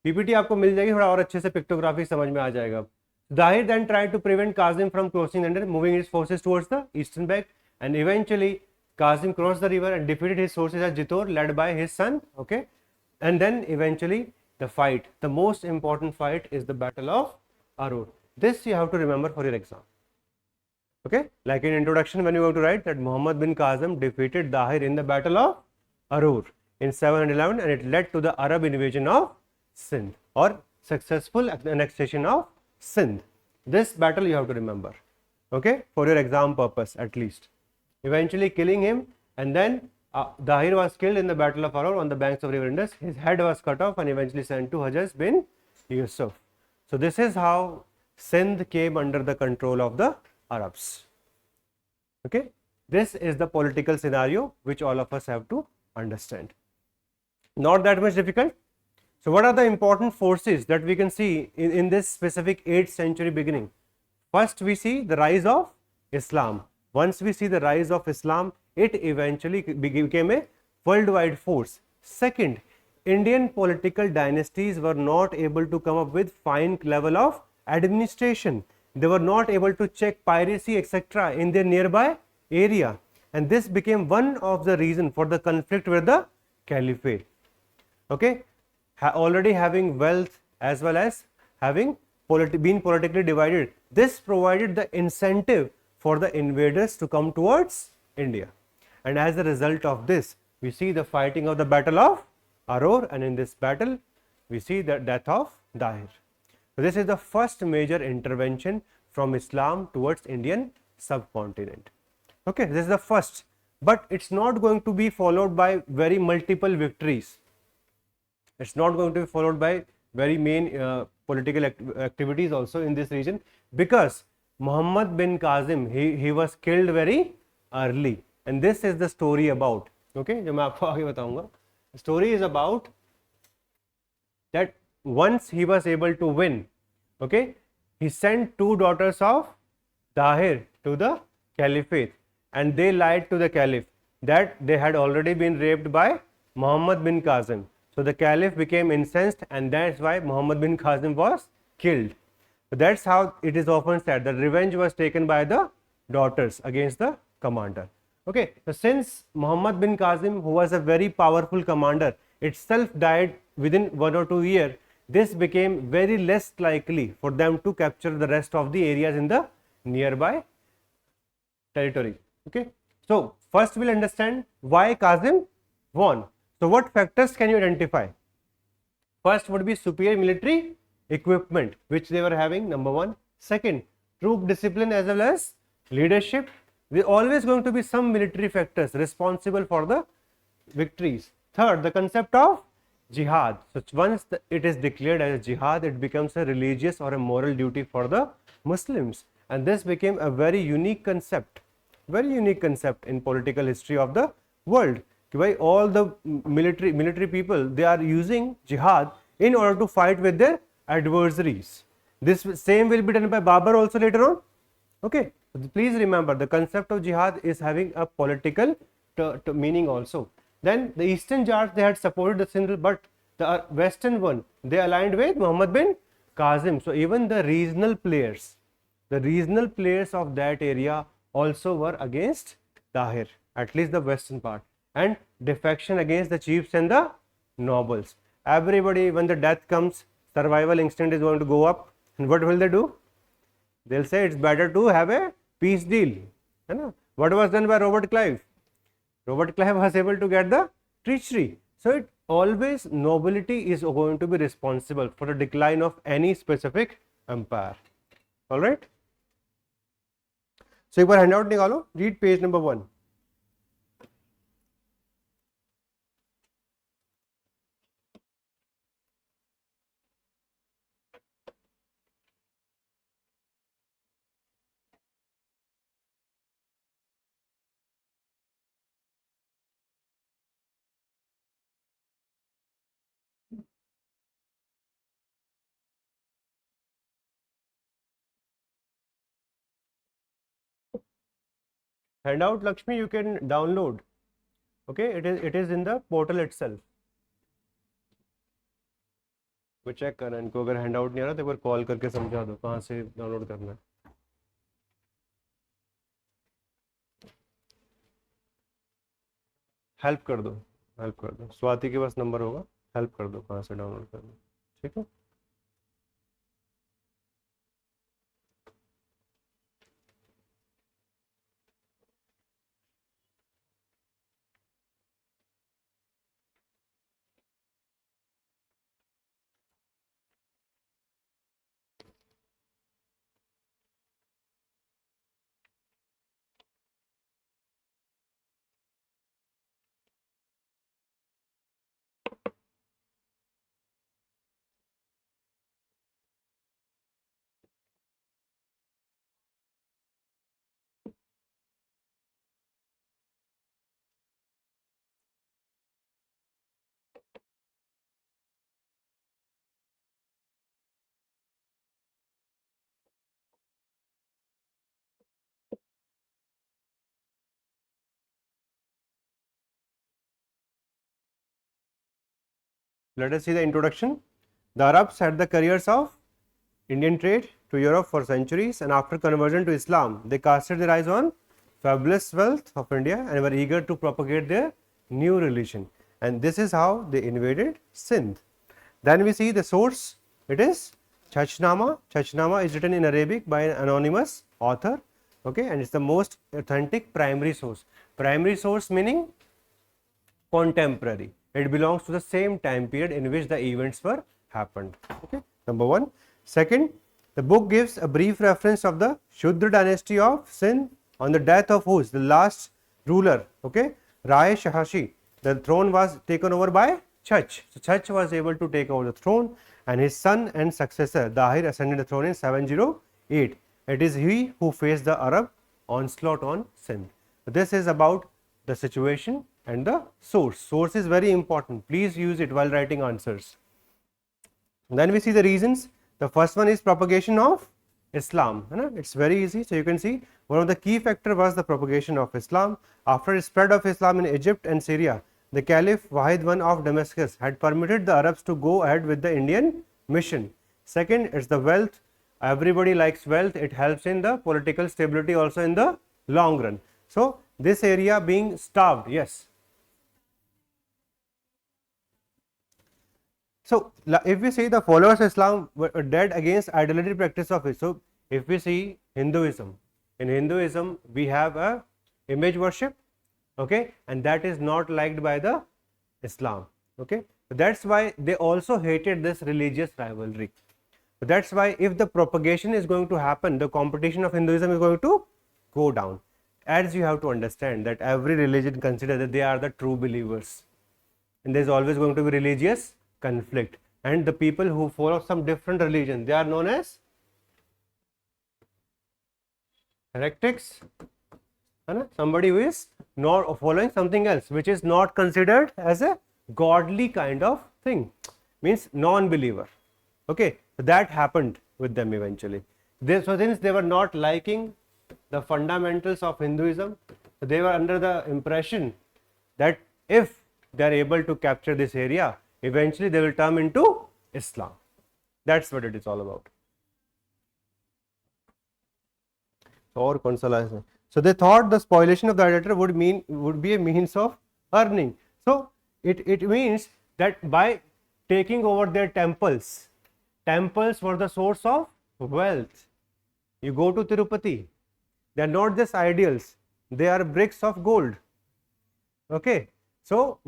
Speaker 1: PPT आपको मिल जाएगी, थोड़ा और अच्छे से pictography समझ में आ जाएगा. Dahir then tried to prevent Qasim from crossing the river, moving his forces towards the eastern bank, and eventually Qasim crossed the river and defeated his forces at Jittor, led by his son. Okay, and then eventually the fight, the most important fight, is the battle of Arur. This you have to remember for your exam. Okay, like in introduction, when you have to write that Muhammad bin Qasim defeated Dahir in the battle of Arur in 711, and it led to the Arab invasion of Sindh, or successful annexation of Sindh. This battle you have to remember, okay, for your exam purpose at least. Eventually killing him, and then Dahir was killed in the Battle of Aror on the banks of River Indus. His head was cut off and eventually sent to Hajjaj bin Yusuf. So this is how Sindh came under the control of the Arabs. Okay, this is the political scenario which all of us have to understand. Not that much difficult. So what are the important forces that we can see in this specific 8th century beginning? First, we see the rise of Islam. Once we see the rise of Islam, it eventually became a worldwide force. Second, Indian political dynasties were not able to come up with fine level of administration. They were not able to check piracy, etc. in their nearby area, and this became one of the reasons for the conflict with the caliphate. Okay, already having wealth as well as having been politically divided, this provided the incentive for the invaders to come towards India, and as a result of this, we see the fighting of the Battle of Aror, and in this battle, we see the death of Dahir. So this is the first major intervention from Islam towards Indian subcontinent. Okay, this is the first, but it's not going to be followed by very multiple victories. It's not going to be followed by very main political activities also in this region, because Muhammad bin Qasim, he was killed very early, and this is the story about. Okay, जो मैं आपको आगे बताऊंगा. The story is about that once he was able to win, okay, he sent 2 daughters of Dahir to the caliphate, and they lied to the caliph that they had already been raped by Muhammad bin Qasim. So the caliph became incensed, and that's why Muhammad bin Qasim was killed. So that's how it is often said that revenge was taken by the daughters against the commander. Okay, so since Muhammad bin Qasim, who was a very powerful commander, itself died within 1 or 2 years, this became very less likely for them to capture the rest of the areas in the nearby territory. Okay, so first we'll understand why Qasim won. So what factors can you identify? First would be superior military equipment which they were having, number 1. Second, troop discipline as well as leadership. There always going to be some military factors responsible for the victories. Third, the concept of jihad. So once it is declared as a jihad, it becomes a religious or a moral duty for the Muslims, and this became a very unique concept in political history of the world. Why all the military people, they are using jihad in order to fight with their adversaries. This same will be done by Babur also later on. Okay, please remember the concept of jihad is having a political meaning also. Then the eastern Jats, they had supported the Sindh, but the western one, they aligned with Muhammad bin Qasim. So even the regional players of that area also were against Dahir, at least the western part, and defection against the chiefs and the nobles. Everybody, when the death comes, survival instinct is going to go up, and what will they do? They'll say it's better to have a peace deal. What was done by Robert Clive? Robert Clive was able to get the treachery. So it always, nobility is going to be responsible for the decline of any specific empire. All right. So एक बार handout निकालो, read page number 1. Handout, Lakshmi, you can download. Okay, it is in the portal itself. वो check करना, इनको अगर handout नहीं आ रहा तो एक बार कॉल करके समझा दो कहाँ से डाउनलोड करना है. हेल्प कर दो, स्वाति के पास नंबर होगा, हेल्प कर दो कहाँ से डाउनलोड करना. ठीक है. Let us see the introduction. The Arabs had the careers of Indian trade to Europe for centuries, and after conversion to Islam, they casted their eyes on fabulous wealth of India and were eager to propagate their new religion. And this is how they invaded Sindh. Then we see the source. It is Chachnama. Chachnama is written in Arabic by an anonymous author. Okay, and it's the most authentic primary source. Primary source meaning contemporary. It belongs to the same time period in which the events were happened. Okay, number one. Second, the book gives a brief reference of the Shudra dynasty of Sindh, on the death of who is the last ruler. Okay, Rai Shahashi. The throne was taken over by Chach. So Chach was able to take over the throne, and his son and successor Dahir ascended the throne in 708. It is he who faced the Arab onslaught on Sindh. This is about the situation and the source. Source is very important. Please use it while writing answers. Then we see the reasons. The first one is propagation of Islam. It's very easy. So you can see one of the key factor was the propagation of Islam. After the spread of Islam in Egypt and Syria, the Caliph Wahid I of Damascus had permitted the Arabs to go ahead with the Indian mission. Second is the wealth. Everybody likes wealth. It helps in the political stability also in the long run. So this area being starved, yes. So if we see the followers of Islam were dead against idolatry practice of it. So if we see Hinduism, in Hinduism we have a image worship, okay, and that is not liked by the Islam. Okay, that's why they also hated this religious rivalry. That's why if the propagation is going to happen, the competition of Hinduism is going to go down. As you have to understand that every religion considers that they are the true believers, and there is always going to be religious conflict, and the people who follow some different religion, they are known as heretics. Somebody who is not following something else which is not considered as a godly kind of thing, means non-believer. Okay, so that happened with them eventually. So since they were not liking the fundamentals of Hinduism, they were under the impression that if they are able to capture this area, eventually they will turn into Islam. That's what it is all about. So they thought the spoliation of the idolater would be a means of earning. So it means that by taking over their temples were the source of wealth. You go to Tirupati, they are not just ideals, they are bricks of gold. Okay, so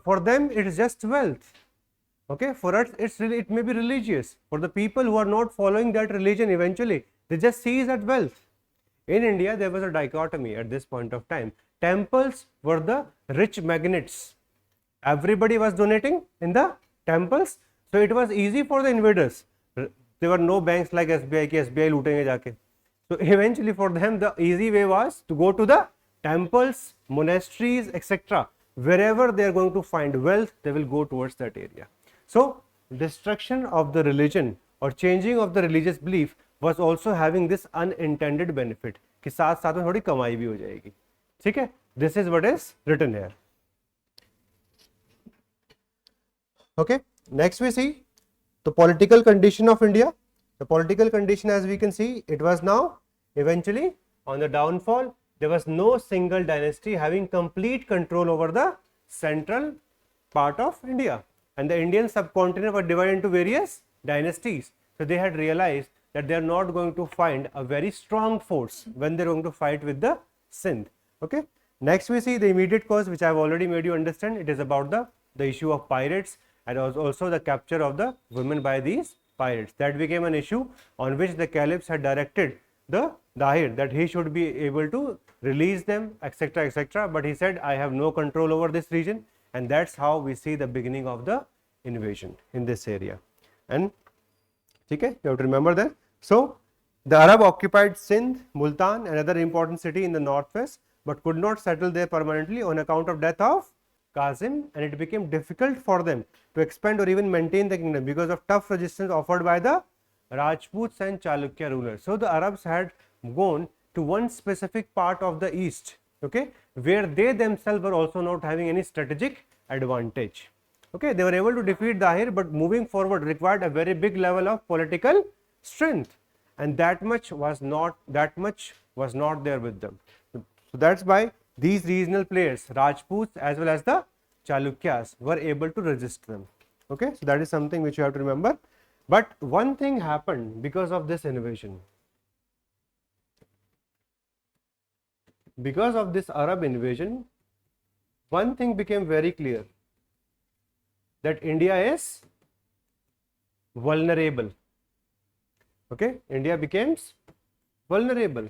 Speaker 1: for them it is just wealth. Okay, for us it may be religious. For the people who are not following that religion, eventually they just see that wealth. In India there was a dichotomy at this point of time. Temples were the rich magnates. Everybody was donating in the temples, so it was easy for the invaders. There were no banks like SBI ki SBI lootenge jaake. So eventually for them the easy way was to go to the temples, monasteries, etc. Wherever they are going to find wealth, they will go towards that area. So destruction of the religion or changing of the religious belief was also having this unintended benefit कि साथ साथ में थोड़ी कमाई भी हो जाएगी. ठीक है, this is what is written here. Okay, next we see the political condition of India. The political condition, as we can see, it was now eventually on the downfall. There was no single dynasty having complete control over the central part of India, and the Indian subcontinent were divided into various dynasties. So they had realized that they are not going to find a very strong force when they are going to fight with the Sindh. Okay. Next we see the immediate cause, which I have already made you understand. It is about the issue of pirates and also the capture of the women by these pirates. That became an issue on which the caliphs had directed the Dahir that he should be able to release them, etc., etc. But he said, I have no control over this region, and that's how we see the beginning of the invasion in this area. And okay, you have to remember that. So the Arab occupied Sindh, Multan, another important city in the northwest, but could not settle there permanently on account of death of Qasim, and it became difficult for them to expand or even maintain the kingdom because of tough resistance offered by the Rajputs and Chalukya rulers. So the Arabs had gone to one specific part of the east, okay, where they themselves were also not having any strategic advantage. Okay, they were able to defeat Dahir, but moving forward required a very big level of political strength, and that much was not there with them. So that's why these regional players, Rajputs as well as the Chalukyas, were able to resist them. Okay, so that is something which you have to remember. But one thing happened because of this invasion. Because of this Arab invasion, one thing became very clear, that India is vulnerable. Okay, India becomes vulnerable.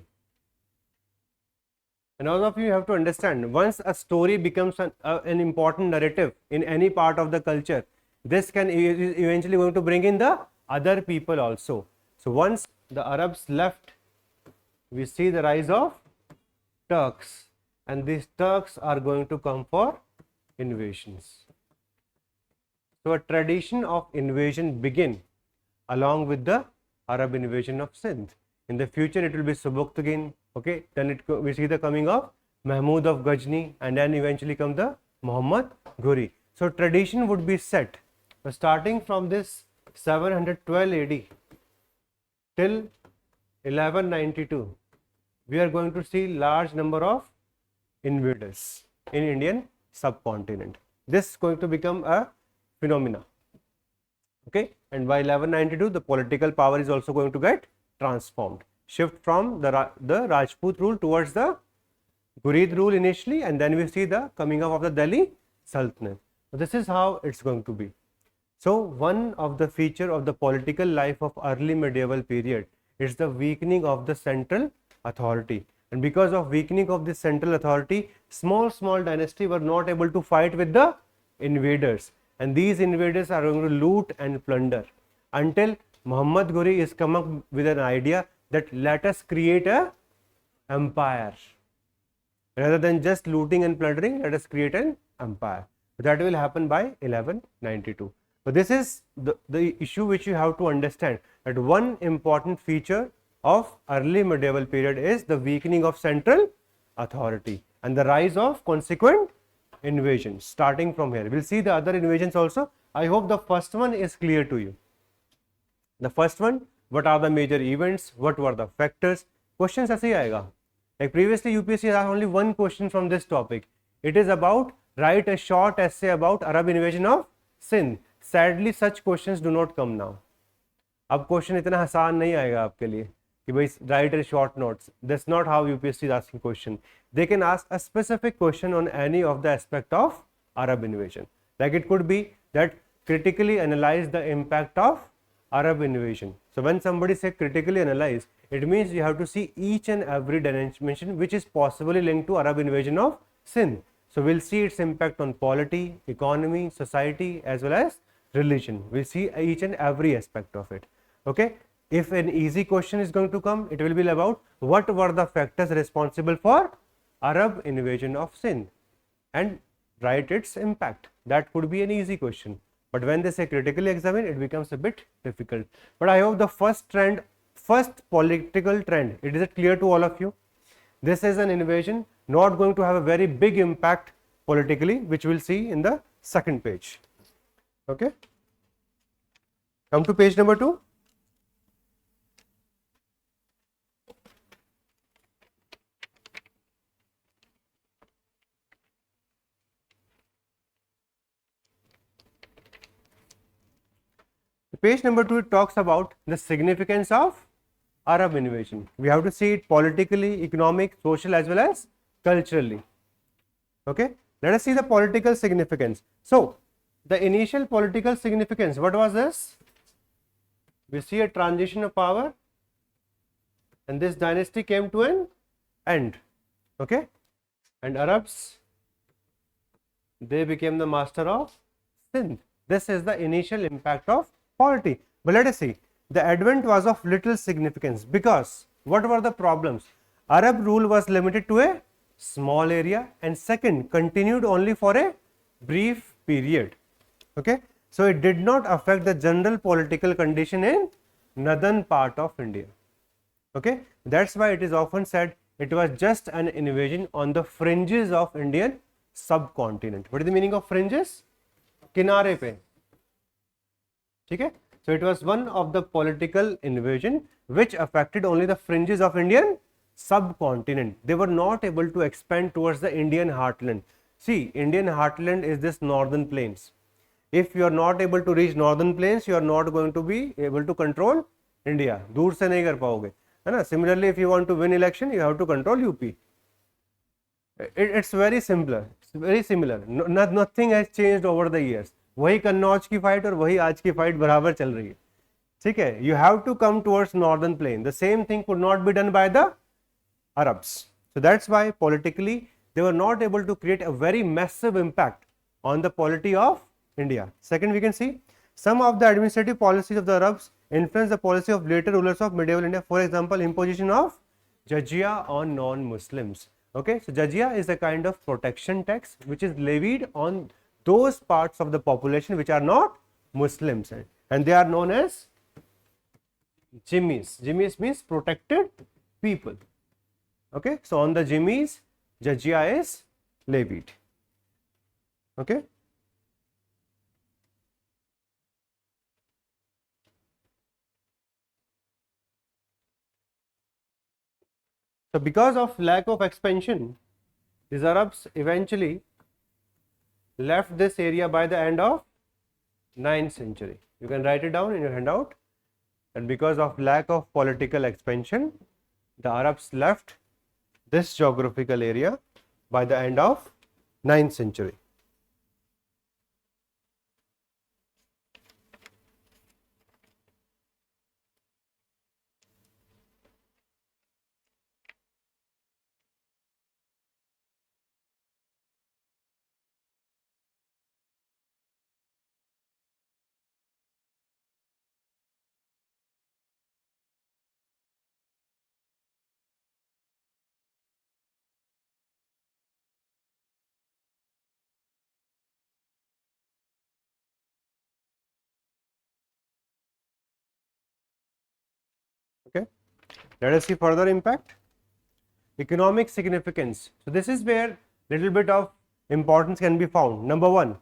Speaker 1: And all of you have to understand, once a story becomes an important narrative in any part of the culture, this can eventually going to bring in the other people also. So once the Arabs left, we see the rise of Turks, and these Turks are going to come for invasions. So a tradition of invasion began along with the Arab invasion of Sindh. In the future it will be Subuktigin, okay, then we see the coming of Mahmud of Ghazni, and then eventually come the Muhammad Ghori. So tradition would be set starting from this 712 AD till 1192. We are going to see large number of invaders in Indian subcontinent. This is going to become a phenomena. Okay, and by 1192 the political power is also going to get transformed, shift from the Rajput rule towards the Ghurid rule initially, and then we see the coming up of the Delhi Sultanate. So this is how it's going to be. So one of the feature of the political life of early medieval period is the weakening of the central authority, and because of weakening of the central authority, small dynasty were not able to fight with the invaders, and these invaders are going to loot and plunder until Muhammad Ghori is come up with an idea that let us create a empire. Rather than just looting and plundering, let us create an empire. That will happen by 1192. So this is the issue which you have to understand, that one important feature of early medieval period is the weakening of central authority and the rise of consequent invasions starting from here. We will see the other invasions also. I hope the first one is clear to you. The first one, what are the major events, what were the factors? Questions ऐसे ही आएगा. Like previously UPSC asked only one question from this topic. It is about write a short essay about Arab invasion of Sindh. Sadly such questions do not come now. अब question इतना आसान नहीं आएगा आपके लिए कि भाई write a short notes. That's not how UPSC is asking question. They can ask a specific question on any of the aspect of Arab invasion. Like it could be that critically analyze the impact of Arab invasion. So when somebody say critically analyze, it means you have to see each and every dimension which is possibly linked to Arab invasion of Sindh. So we'll see its impact on polity, economy, society as well as religion. We'll see each and every aspect of it. Okay. If an easy question is going to come, it will be about what were the factors responsible for Arab invasion of Sindh and write its impact. That could be an easy question. But when they say critically examine, it becomes a bit difficult. But I hope the first political trend, is it clear to all of you? This is an invasion not going to have a very big impact politically, which we'll see in the second page. Okay. Come to page number 2. Page number 2 talks about the significance of Arab invasion. We have to see it politically, economic, social as well as culturally. Okay. Let us see the political significance. So the initial political significance, what was this? We see a transition of power and this dynasty came to an end. Okay. And Arabs, they became the master of Sindh. This is the initial impact of polity. But let us see, the advent was of little significance because what were the problems? Arab rule was limited to a small area, and second, continued only for a brief period. Okay, so it did not affect the general political condition in northern part of India. Okay, that's why it is often said it was just an invasion on the fringes of Indian subcontinent. What is the meaning of fringes? किनारे पे, ठीक है. So it was one of the political invasion which affected only the fringes of Indian subcontinent. They were not able to expand towards the Indian heartland. See, Indian heartland is this northern plains. If you are not able to reach northern plains, you are not going to be able to control India. दूर से नहीं कर पाओगे, है ना. Similarly, if you want to win election, you have to control UP. It's very simpler. It's very similar. Nothing has changed over the years. वही कन्नौज की fight और वही आज की फाइट बराबर चल रही है, ठीक है. You have to come towards northern plain. The same thing could not be done by the Arabs. So that's why politically they were not able to create a very massive impact on the polity of India. Second, we can see some of the administrative policies of the Arabs influenced the policy of later rulers of medieval India. For example, imposition of jizya on non-Muslims. Okay, so jizya is a kind of protection tax which is levied on those parts of the population which are not Muslims, and they are known as jimmis. Jimmis means protected people. Okay, so on the jimmis, jizya is levied. Okay. So because of lack of expansion, these Arabs eventually left this area by the end of 9th century. You can write it down in your handout. And because of lack of political expansion, the Arabs left this geographical area by the end of 9th century. Okay, let us see further impact. Economic significance. So this is where little bit of importance can be found. Number one,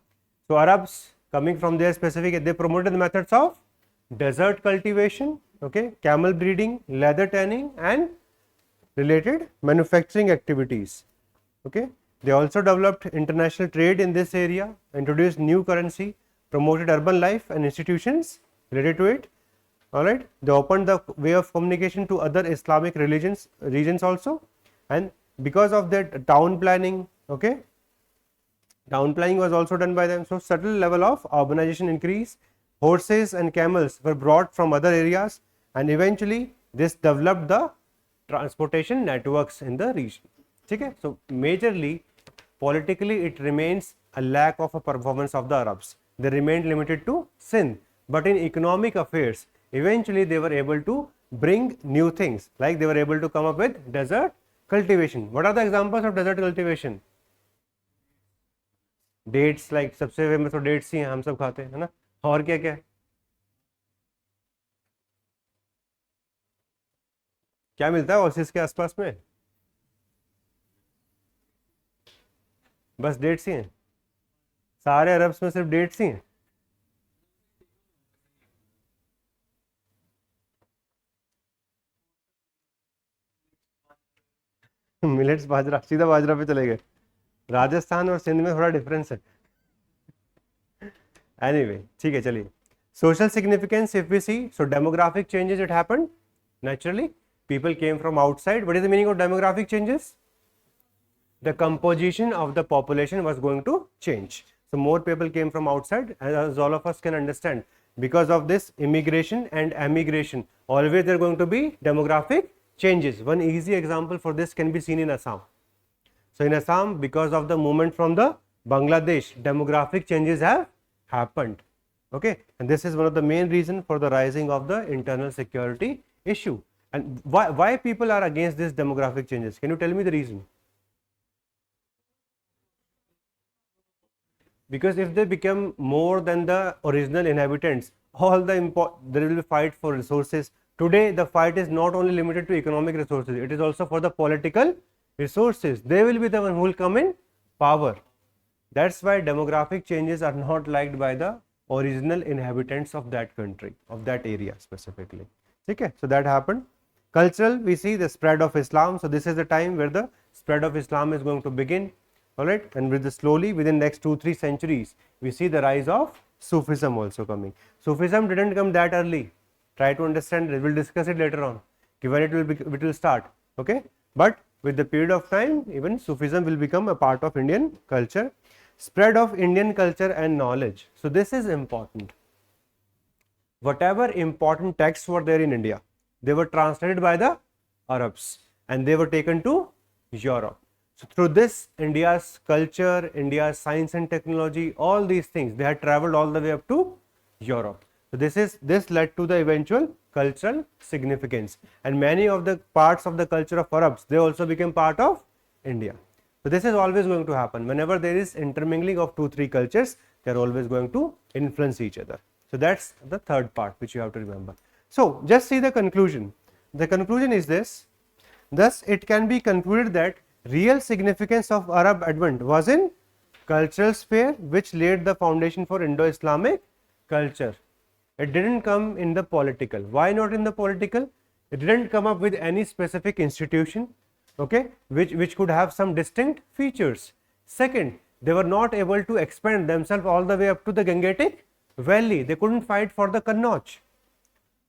Speaker 1: so Arabs coming from their specific, they promoted the methods of desert cultivation, okay, camel breeding, leather tanning, and related manufacturing activities. Okay, they also developed international trade in this area, introduced new currency, promoted urban life and institutions related to it. All right, they opened the way of communication to other Islamic regions also, and because of that town planning, okay, town planning was also done by them. So subtle level of urbanization increase, horses and camels were brought from other areas, and eventually this developed the transportation networks in the region. Okay, so majorly politically it remains a lack of a performance of the Arabs. They remained limited to Sindh, but in economic affairs eventually they were able to bring new things, like they were able to come up with desert cultivation. What are the examples of desert cultivation? Dates, like सबसे famous तो dates ही हैं, हम सब खाते हैं, है ना. और क्या क्या क्या मिलता है ओसिस के आसपास में? बस डेट्स ही हैं. सारे अरब्स में सिर्फ डेट्स ही हैं. मिलेट्स, बाजरा, सीधा बाजरा पे चले गए. राजस्थान और सिंध में थोड़ा डिफरेंस है. एनीवे, ठीक है, चलिए. Social significance, if we see, so demographic changes it happened naturally. People came from outside. What is the meaning of demographic changes? The composition of the population was going to change. So more people came from outside, as all of us can understand. Because of this immigration and emigration, always there are going to be demographic changes. One easy example for this can be seen in Assam. So in Assam, because of the movement from the Bangladesh, demographic changes have happened. Okay, and this is one of the main reasons for the rising of the internal security issue. And why people are against these demographic changes? Can you tell me the reason? Because if they become more than the original inhabitants, there will be fight for resources. Today the fight is not only limited to economic resources, it is also for the political resources. They will be the one who will come in power. That's why demographic changes are not liked by the original inhabitants of that country, of that area specifically. Okay, so that happened. Cultural, we see the spread of Islam. So this is the time where the spread of Islam is going to begin. All right, and with the slowly within next 2-3 centuries, we see the rise of Sufism also coming. Sufism didn't come that early. Try to understand. We will discuss it later on. When it will start. Okay, but with the period of time, even Sufism will become a part of Indian culture. Spread of Indian culture and knowledge. So this is important. Whatever important texts were there in India, they were translated by the Arabs and they were taken to Europe. So through this, India's culture, India's science and technology, all these things, they had traveled all the way up to Europe. So this led to the eventual cultural significance, and many of the parts of the culture of Arabs, they also became part of India. So this is always going to happen. Whenever there is intermingling of 2-3 cultures, they are always going to influence each other. So that's the third part which you have to remember. So just see the conclusion. The conclusion is this. Thus, it can be concluded that real significance of Arab advent was in cultural sphere, which laid the foundation for Indo-Islamic culture. It didn't come in the political. Why not in the political? It didn't come up with any specific institution, okay, which could have some distinct features. Second, they were not able to expand themselves all the way up to the Gangetic Valley. They couldn't fight for the Kannauj.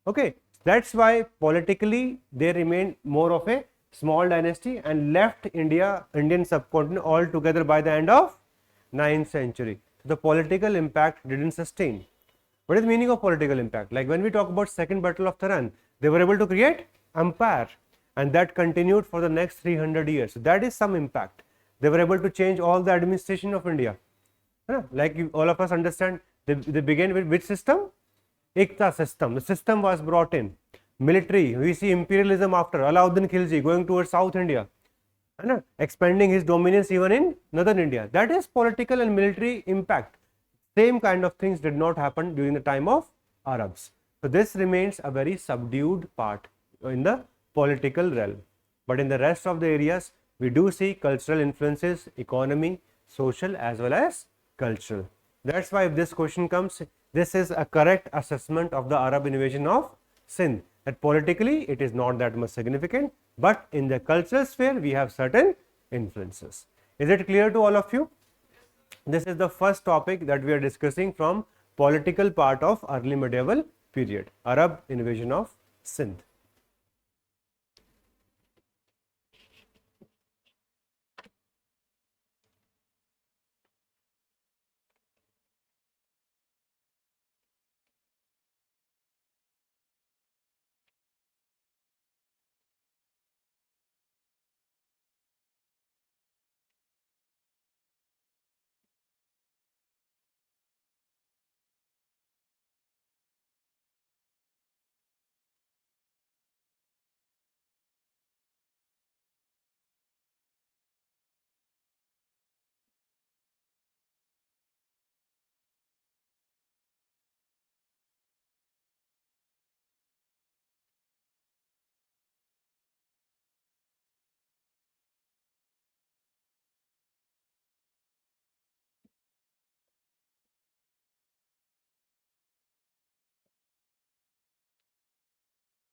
Speaker 1: Okay, that's why politically they remained more of a small dynasty and left Indian subcontinent altogether by the end of 9th century. So the political impact didn't sustain. What is the meaning of political impact? Like when we talk about Second Battle of Tehran, they were able to create empire, and that continued for the next 300 years. So that is some impact. They were able to change all the administration of India. Like all of us understand, they began with which system? Ikta system. The system was brought in. Military, we see imperialism after Alauddin Khilji going towards South India, expanding his dominance even in northern India. That is political and military impact. Same kind of things did not happen during the time of Arabs. So this remains a very subdued part in the political realm. But in the rest of the areas, we do see cultural influences, economy, social as well as cultural. That's why if this question comes, this is a correct assessment of the Arab invasion of Sindh. That politically it is not that much significant, but in the cultural sphere we have certain influences. Is it clear to all of you? This is the first topic that we are discussing from political part of early medieval period, Arab invasion of Sindh.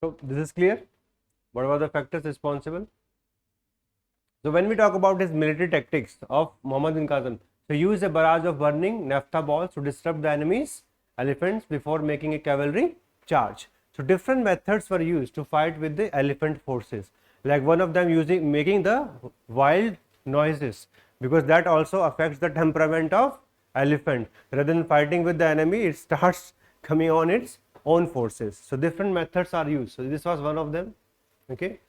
Speaker 1: So this is clear. What were the factors responsible? So when we talk about his military tactics of Muhammad bin Qasim, so he used a barrage of burning naphtha balls to disrupt the enemy's elephants before making a cavalry charge. So different methods were used to fight with the elephant forces. Like one of them making the wild noises, because that also affects the temperament of elephant. Rather than fighting with the enemy, it starts coming on its own forces. So different methods are used. So this was one of them. Okay.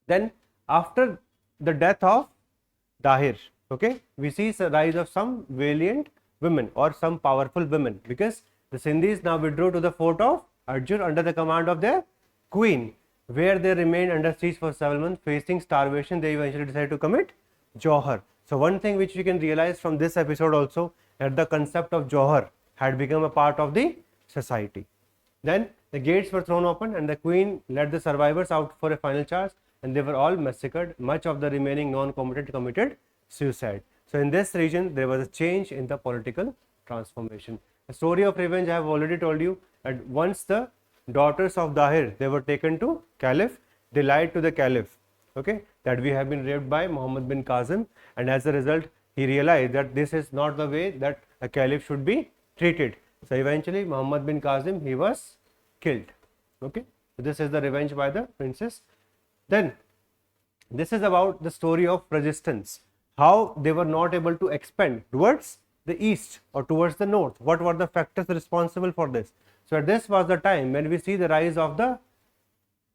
Speaker 1: Then after the death of Dahir, okay, we see the rise of some valiant women or some powerful women, because the Sindhis now withdrew to the fort of Arjur under the command of their queen, where they remained under siege for several months, facing starvation. They eventually decided to commit Johar. So one thing which we can realize from this episode also, that the concept of Johar had become a part of the society. Then the gates were thrown open and the queen led the survivors out for a final charge, and they were all massacred. Much of the remaining non-combatant committed suicide. So in this region there was a change in the political transformation. The story of revenge I have already told you, that once the daughters of Dahir, they were taken to Caliph, they lied to the Caliph, okay, that we have been raped by Muhammad bin Qasim, and as a result he realized that this is not the way that a Caliph should be treated. So eventually Muhammad bin Qasim, he was killed. Okay, so this is the revenge by the princess. Then this is about the story of resistance, how they were not able to expand towards the east or towards the north. What were the factors responsible for this? So this was the time when we see the rise of the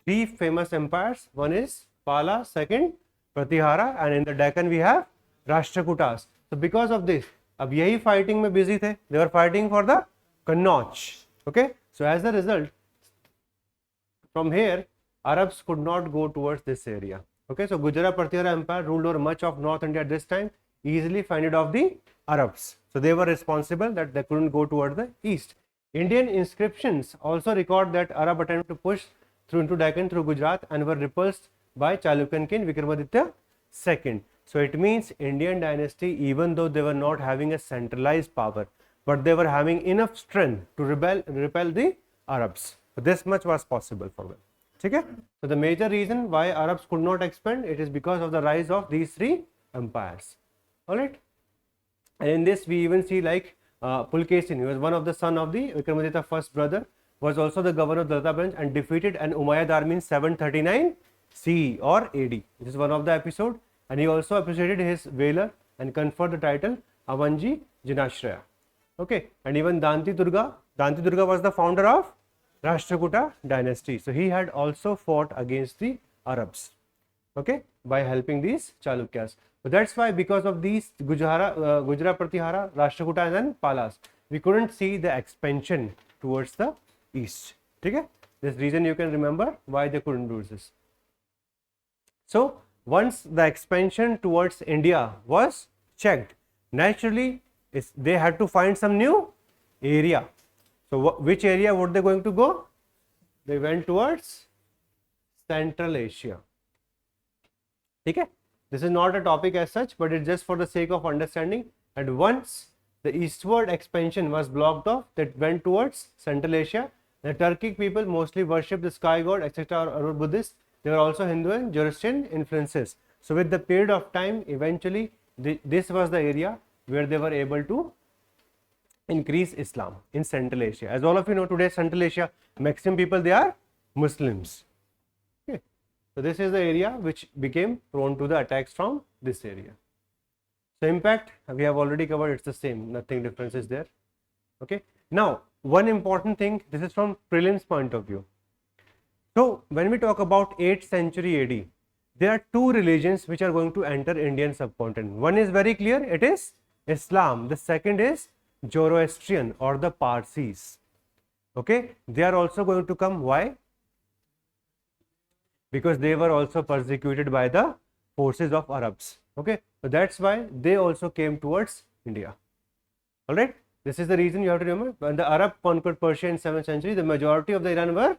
Speaker 1: three famous empires. One is Pala, second Pratihara, and in the Deccan we have Rashtrakutas. So because of this, अब यही fighting में busy थे. They were fighting for the Kannauj. Okay, so as a result, from here Arabs could not go towards this area. Okay, so Gujarat Pratihara Empire ruled over much of North India at this time, easily fended off the Arabs. So they were responsible that they couldn't go toward the east. Indian inscriptions also record that Arab attempted to push through into Deccan through Gujarat and were repulsed by Chalukyan king Vikramaditya II. So it means Indian dynasty, even though they were not having a centralized power, but they were having enough strength to repel the Arabs. So this much was possible for them. Okay? So the major reason why Arabs could not expand, it is because of the rise of these three empires. Alright, and in this we even see like Pulkesin, who was one of the son of the Vikramaditya first brother, was also the governor of Dalata branch and defeated an Umayyad army in 739 CE or AD. This is one of the episode, and he also appreciated his valor and conferred the title Avanji Jinashraya. Okay, and even Danti Durga was the founder of Rashtrakuta dynasty. So he had also fought against the Arabs, okay, by helping these Chalukyas. So that's why, because of these Gujarat Pratihara, Rashtrakuta and Palas, we couldn't see the expansion towards the east. Okay? This reason you can remember why they couldn't do this. So once the expansion towards India was checked, naturally they had to find some new area. So which area were they going to go? They went towards Central Asia. Okay? This is not a topic as such, but it's just for the sake of understanding. And once the eastward expansion was blocked off, that went towards Central Asia. The Turkic people mostly worship the sky god, etc., or Buddhist. They were also Hindu and Zoroastrian influences. So with the period of time, eventually this was the area where they were able to increase Islam in Central Asia. As all of you know, today Central Asia, maximum people, they are Muslims. Okay. So this is the area which became prone to the attacks from this area. So impact we have already covered, it's the same, nothing difference is there. Okay. Now one important thing, this is from prelims point of view. So when we talk about 8th century AD, there are two religions which are going to enter Indian subcontinent. One is very clear, it is Islam. The second is Zoroastrian or the Parsis. Okay, they are also going to come. Why? Because they were also persecuted by the forces of Arabs. Okay, so that's why they also came towards India. All right, this is the reason you have to remember. When the Arab conquered Persia in 7th century, the majority of the Iran were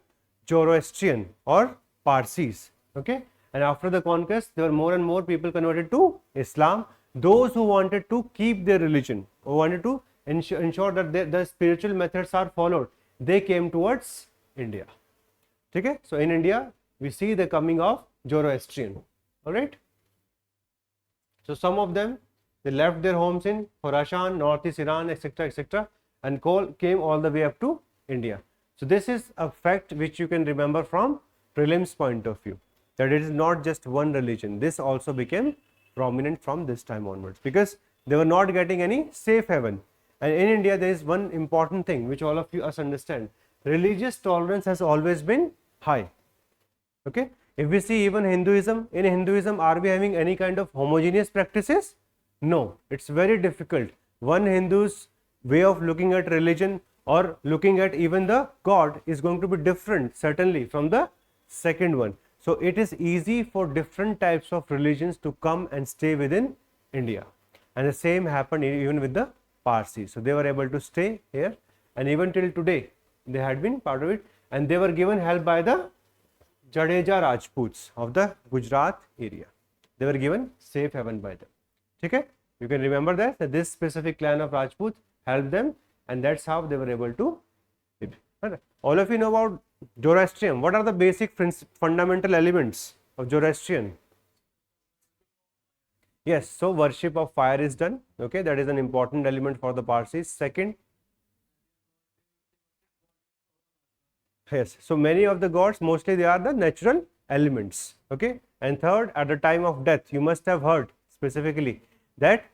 Speaker 1: Zoroastrian or Parsis. Okay, and after the conquest, there were more and more people converted to Islam. Those who wanted to keep their religion, who wanted to ensure that the spiritual methods are followed, they came towards India. Okay, so in India we see the coming of Zoroastrian. All right, so some of them, they left their homes in Khorasan, northeast Iran, etc., and came all the way up to India. So this is a fact which you can remember from prelims point of view, that it is not just one religion. This also became prominent from this time onwards because they were not getting any safe haven. And in India there is one important thing which all of you must understand: religious tolerance has always been high. Okay, if we see even Hinduism, in Hinduism are we having any kind of homogeneous practices? No, it's very difficult. One Hindu's way of looking at religion or looking at even the God is going to be different certainly from the second one. So it is easy for different types of religions to come and stay within India, and the same happened even with the Parsis. So they were able to stay here, and even till today they had been part of it, and they were given help by the Jadeja Rajputs of the Gujarat area. They were given safe haven by them. Okay, You can remember that this specific clan of Rajput helped them, and that's how they were able to live. All of you know about Zoroastrian. What are the basic fundamental elements of Zoroastrian? Yes, so worship of fire is done. Okay, that is an important element for the Parsis. Second, yes, so many of the gods, mostly they are the natural elements. Okay, and third, at the time of death, you must have heard specifically that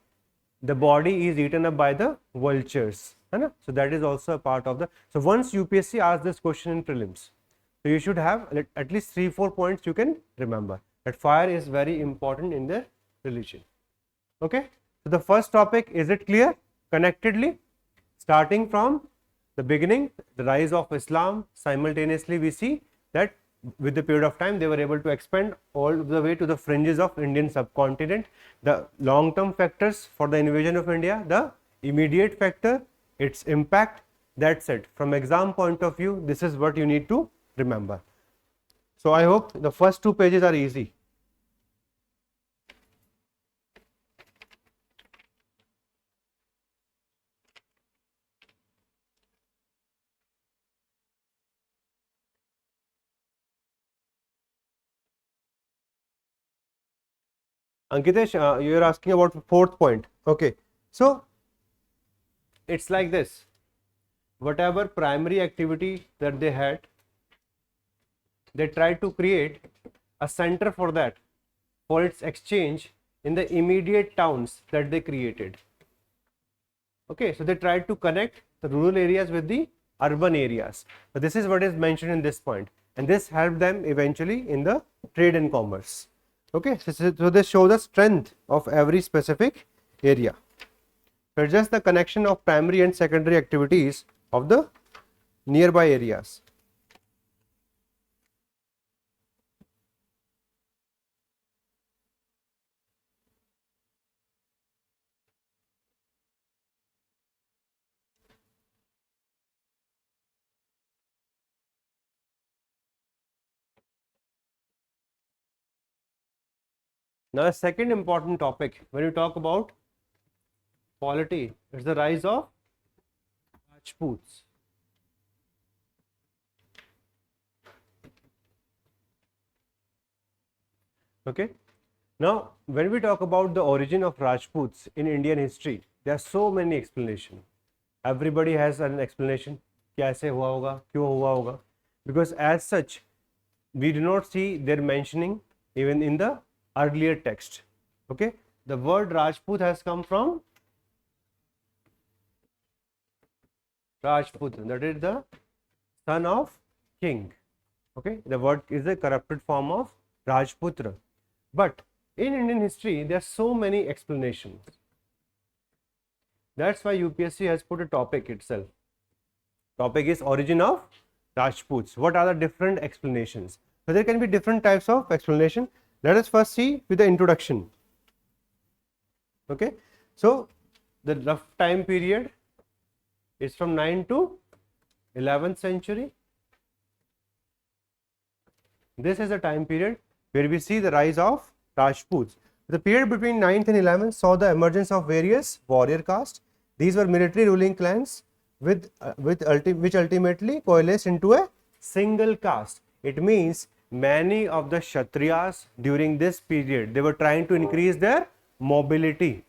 Speaker 1: the body is eaten up by the vultures. So that is also a part of the. So once UPSC asks this question in prelims, so you should have at least 3-4 points you can remember that fire is very important in the religion. Okay, so the first topic, is it clear? Connectedly, starting from the beginning, the rise of Islam, simultaneously we see that with the period of time they were able to expand all the way to the fringes of Indian subcontinent. The long term factors for the invasion of India, the immediate factor, its impact, that's it. From exam point of view, this is what you need to remember. So I hope the first 2 pages are easy. Ankitesh, you are asking about 4th point. Okay, so it's like this. Whatever primary activity that they had, they tried to create a center for that, for its exchange in the immediate towns that they created. Okay, so they tried to connect the rural areas with the urban areas. So this is what is mentioned in this point, and this helped them eventually in the trade and commerce. Okay, so this shows the strength of every specific area. So just the connection of primary and secondary activities of the nearby areas. Now, a second important topic when you talk about polity is the rise of Rajputs. Okay. Now, when we talk about the origin of Rajputs in Indian history, there are so many explanations. Everybody has an explanation. कैसे हुआ होगा, क्यों हुआ होगा? Because as such, we do not see their mentioning even in the earlier text. Okay, the word Rajput has come from Rajput, that is the son of king. Okay, the word is a corrupted form of Rajputra. But in Indian history, there are so many explanations. That's why UPSC has put a topic itself. Topic is origin of Rajputs. What are the different explanations? So there can be different types of explanation. Let us first see with the introduction. Okay, so the rough time period is from 9th to 11th century. This is the time period where we see the rise of Rajputs. The period between 9th and 11th saw the emergence of various warrior castes. These were military ruling clans which ultimately coalesced into a single caste. It means many of the Kshatriyas during this period, they were trying to increase their mobility.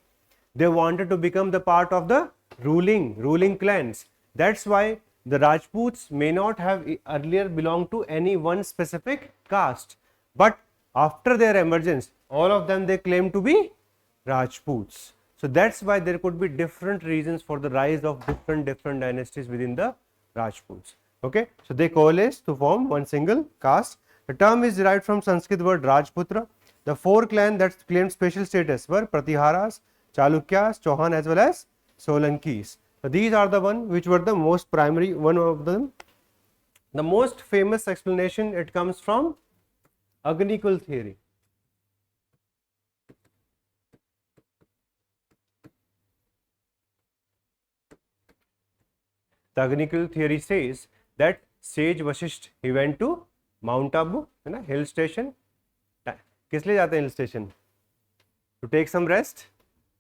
Speaker 1: They wanted to become the part of the ruling clans. That's why the Rajputs may not have earlier belonged to any one specific caste, but after their emergence, all of them they claim to be Rajputs. So that's why there could be different reasons for the rise of different dynasties within the Rajputs. Okay, so they coalesce to form one single caste. The term is derived from Sanskrit word Rajputra. The 4 clans that claimed special status were Pratiharas, Chalukyas, Chauhan as well as Solankis. So these are the one which were the most primary one of them. The most famous explanation, it comes from Agnikul theory. The Agnikul theory says that sage Vasisht, he went to Mount Abu, hill station. किस लिए जाते हैं hill station? To take some rest.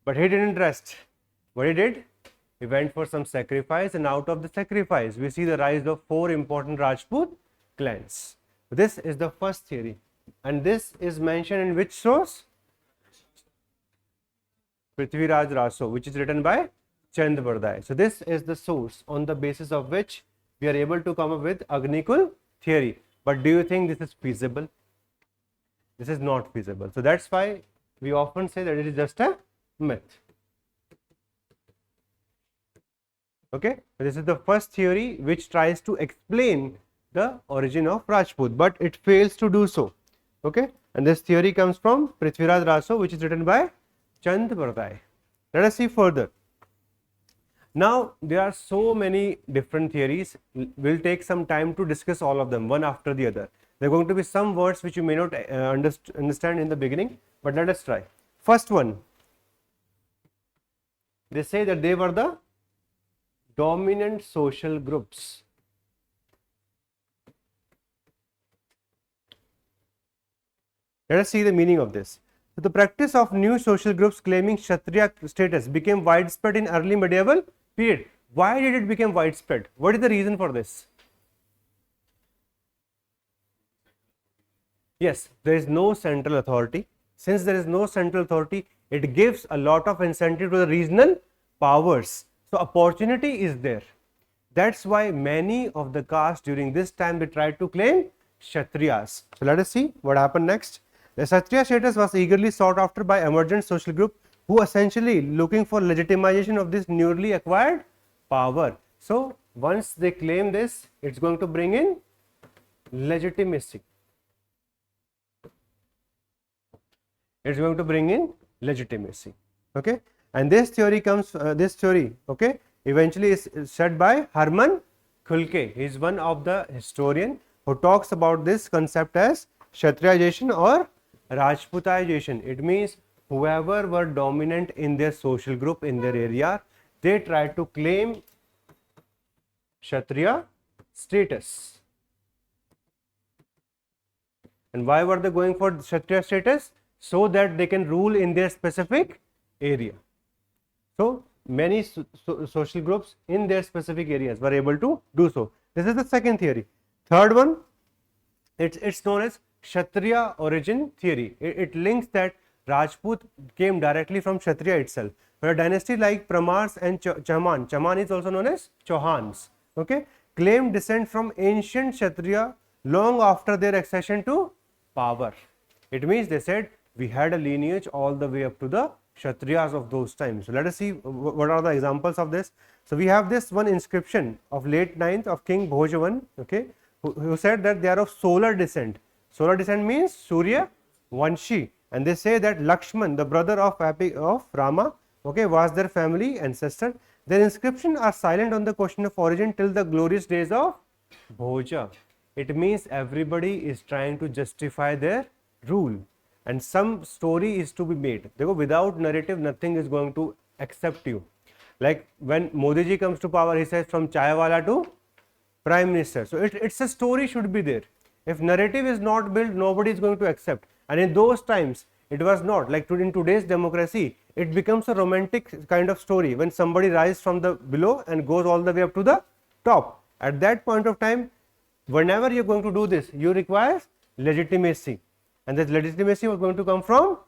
Speaker 1: But he didn't rest. What he did? He went for some sacrifice, and out of the sacrifice, we see the rise of 4 important Rajput clans. This is the first theory, and this is mentioned in which source? Prithviraj Raso, which is written by Chand Bardai. So this is the source on the basis of which we are able to come up with Agnikul theory. But do you think this is feasible? This is not feasible. So that's why we often say that it is just a myth. Okay, this is the first theory which tries to explain the origin of Rajput, but it fails to do so. Okay, and this theory comes from Prithviraj Raso, which is written by Chand Bardai. Let us see further. Now there are so many different theories. We'll take some time to discuss all of them one after the other. There are going to be some words which you may not understand in the beginning, but let us try. First one, they say that they were the dominant social groups. Let us see the meaning of this. So the practice of new social groups claiming Kshatriya status became widespread in early medieval period. Why did it become widespread? What is the reason for this? Yes, there is no central authority. Since there is no central authority, it gives a lot of incentive to the regional powers. So opportunity is there. That's why many of the castes during this time they tried to claim Kshatriyas. So let us see what happened next. The Kshatriya status was eagerly sought after by emergent social group who essentially looking for legitimization of this newly acquired power. So once they claim this, it's going to bring in legitimacy. It's going to bring in legitimacy. Okay, and this theory comes. Okay, eventually is said by Hermann Khulke. He is one of the historian who talks about this concept as Kshatriyization or Rajputization. It means whoever were dominant in their social group, in their area, they tried to claim Kshatriya status. And why were they going for Kshatriya status? So that they can rule in their specific area. So many social groups in their specific areas were able to do so. This is the second theory. Third one, it's known as Kshatriya origin theory. It links that Rajput came directly from Kshatriya itself. But a dynasty like Pramars and Chaman is also known as Chauhans, okay, claimed descent from ancient Kshatriya long after their accession to power. It means they said we had a lineage all the way up to the Kshatriyas of those times. So let us see what are the examples of this. So we have this one inscription of late 9th of King Bhojavan, okay, who said that they are of solar descent. Solar descent means Surya Vanshi, and they say that Lakshman, the brother of Rama, okay, was their family ancestor. Their inscriptions are silent on the question of origin till the glorious days of Bhoja. It means everybody is trying to justify their rule, and some story is to be made. Without narrative, nothing is going to accept you. Like when Modi ji comes to power, he says from Chaiwala to Prime Minister. So it's a story should be there. If narrative is not built, nobody is going to accept. And in those times, it was not. Like in today's democracy, it becomes a romantic kind of story when somebody rises from the below and goes all the way up to the top. At that point of time, whenever you're going to do this, you require legitimacy. And this legitimacy was going to come from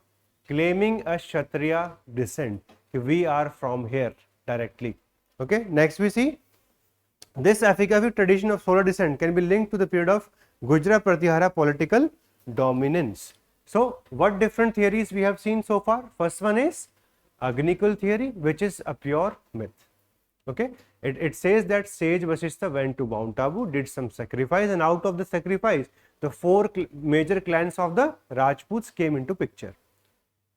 Speaker 1: claiming a Kshatriya descent. We are from here directly. Okay, next we see this affidavit tradition of solar descent can be linked to the period of Gujra Pratihara political dominance. So what different theories we have seen so far? First one is Agnikul theory, which is a pure myth. Okay, it says that sage Vasishtha went to Mount Abu, did some sacrifice, and out of the sacrifice, the 4 major clans of the Rajputs came into picture.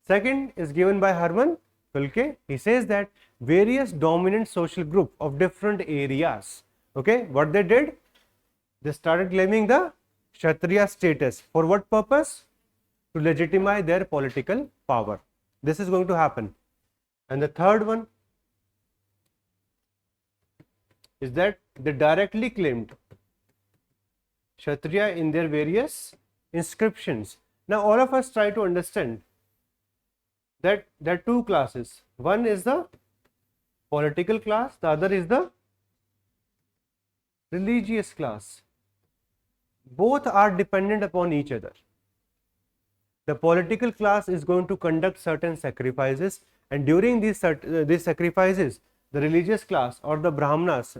Speaker 1: Second is given by Hermann Khulke. He says that various dominant social group of different areas, okay, what they did, they started claiming the Kshatriya status. For what purpose? To legitimize their political power. This is going to happen. And the third one is that they directly claimed Kshatriya in their various inscriptions. Now all of us try to understand that there are two classes. One is the political class, the other is the religious class. Both are dependent upon each other. The political class is going to conduct certain sacrifices, and during these sacrifices, the religious class or the Brahmanas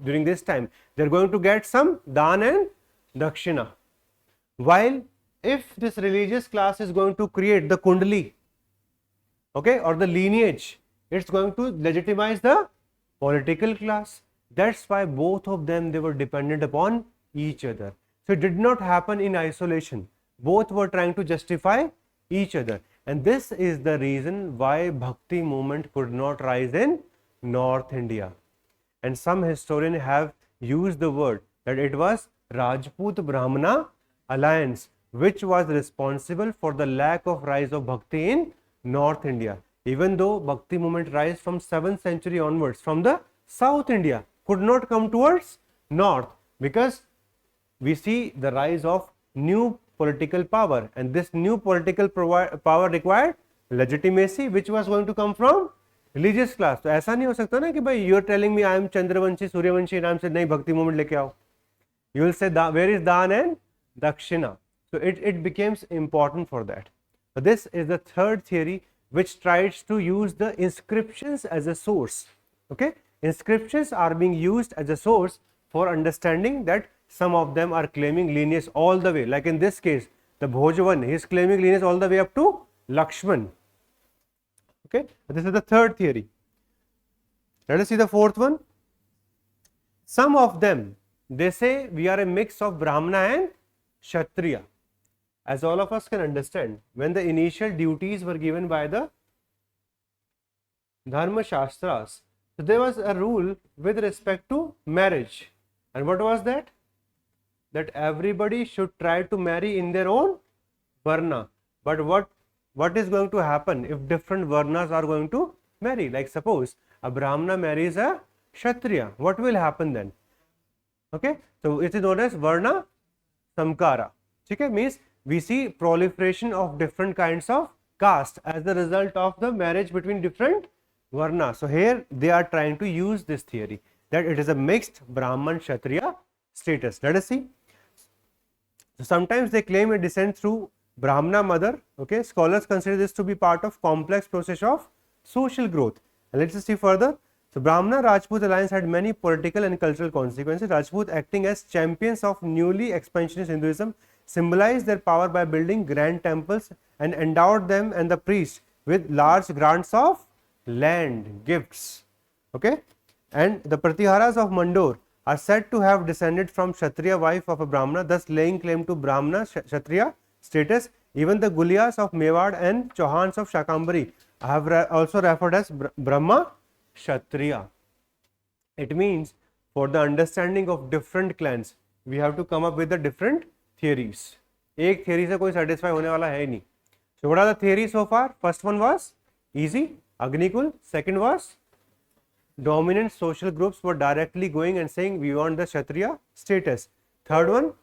Speaker 1: during this time, they are going to get some dan and dakshina. While if this religious class is going to create the kundali, okay, or the lineage, it's going to legitimize the political class. That's why both of them, they were dependent upon each other. So it did not happen in isolation. Both were trying to justify each other, and this is the reason why Bhakti movement could not rise in North India. And some historians have used the word that it was Rajput Brahmana alliance which was responsible for the lack of rise of Bhakti in North India. Even though Bhakti movement rise from 7th century onwards from the South India, could not come towards North, because we see the rise of new political power, and this new political power required legitimacy which was going to come from religious class. तो ऐसा नहीं हो सकता ना कि भाई you are telling me I am Chandravanshi Suryavanshi नाम से नहीं भक्ति मूवमेंट लेके आओ. You will say where is dan and dakshina. So it becomes important for that. So this is the third theory which tries to use the inscriptions as a source. Okay, inscriptions are being used as a source for understanding that some of them are claiming lineage all the way, like in this case the Bhojavan, he is claiming lineage all the way up to Lakshman. Okay, this is the third theory. Let us see the fourth one. Some of them, they say we are a mix of Brahmana and Kshatriya. As all of us can understand, when the initial duties were given by the Dharma Shastras, so there was a rule with respect to marriage. And what was that? That everybody should try to marry in their own varna. But what is going to happen if different varnas are going to marry? Like suppose a Brahmana marries a Kshatriya, what will happen then? Okay, so it is known as varna samkara. Okay, means we see proliferation of different kinds of caste as the result of the marriage between different varna. So here they are trying to use this theory that it is a mixed Brahman Kshatriya status. Let us see. So sometimes they claim a descent through Brahmana mother. Okay, scholars consider this to be part of complex process of social growth. And let us see further. So Brahmana Rajput alliance had many political and cultural consequences. Rajput, acting as champions of newly expansionist Hinduism, symbolized their power by building grand temples and endowed them and the priests with large grants of land, gifts. Okay, and the Pratiharas of Mandor are said to have descended from Kshatriya wife of a Brahmana, thus laying claim to Brahmana Kshatriya status. Even the Gulias of Mewad and Chauhans of Shakambari have also referred as Brahma Kshatriya. It means for the understanding of different clans, we have to come up with the different theories. एक theory से कोई satisfy होने वाला है नहीं. So what are the theories so far? First one was easy, Agnikul. Second was dominant social groups were directly going and saying we want the Kshatriya status. Third one,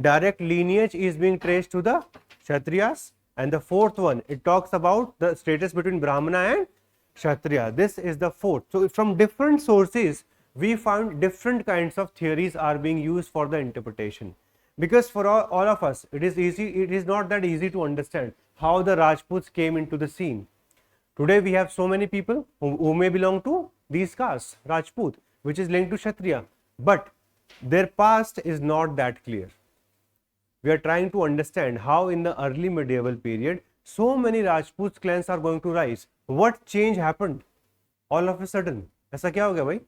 Speaker 1: direct lineage is being traced to the Kshatriyas. And the fourth one, it talks about the status between Brahmana and Kshatriya. This is the fourth. So from different sources, we found different kinds of theories are being used for the interpretation. Because for all of us, it is not that easy to understand how the Rajputs came into the scene. Today we have so many people who may belong to these castes, Rajput, which is linked to Kshatriya, but their past is not that clear. We are trying to understand how in the early medieval period so many Rajput clans are going to rise. What change happened all of a sudden? ऐसा क्या हो गया भाई?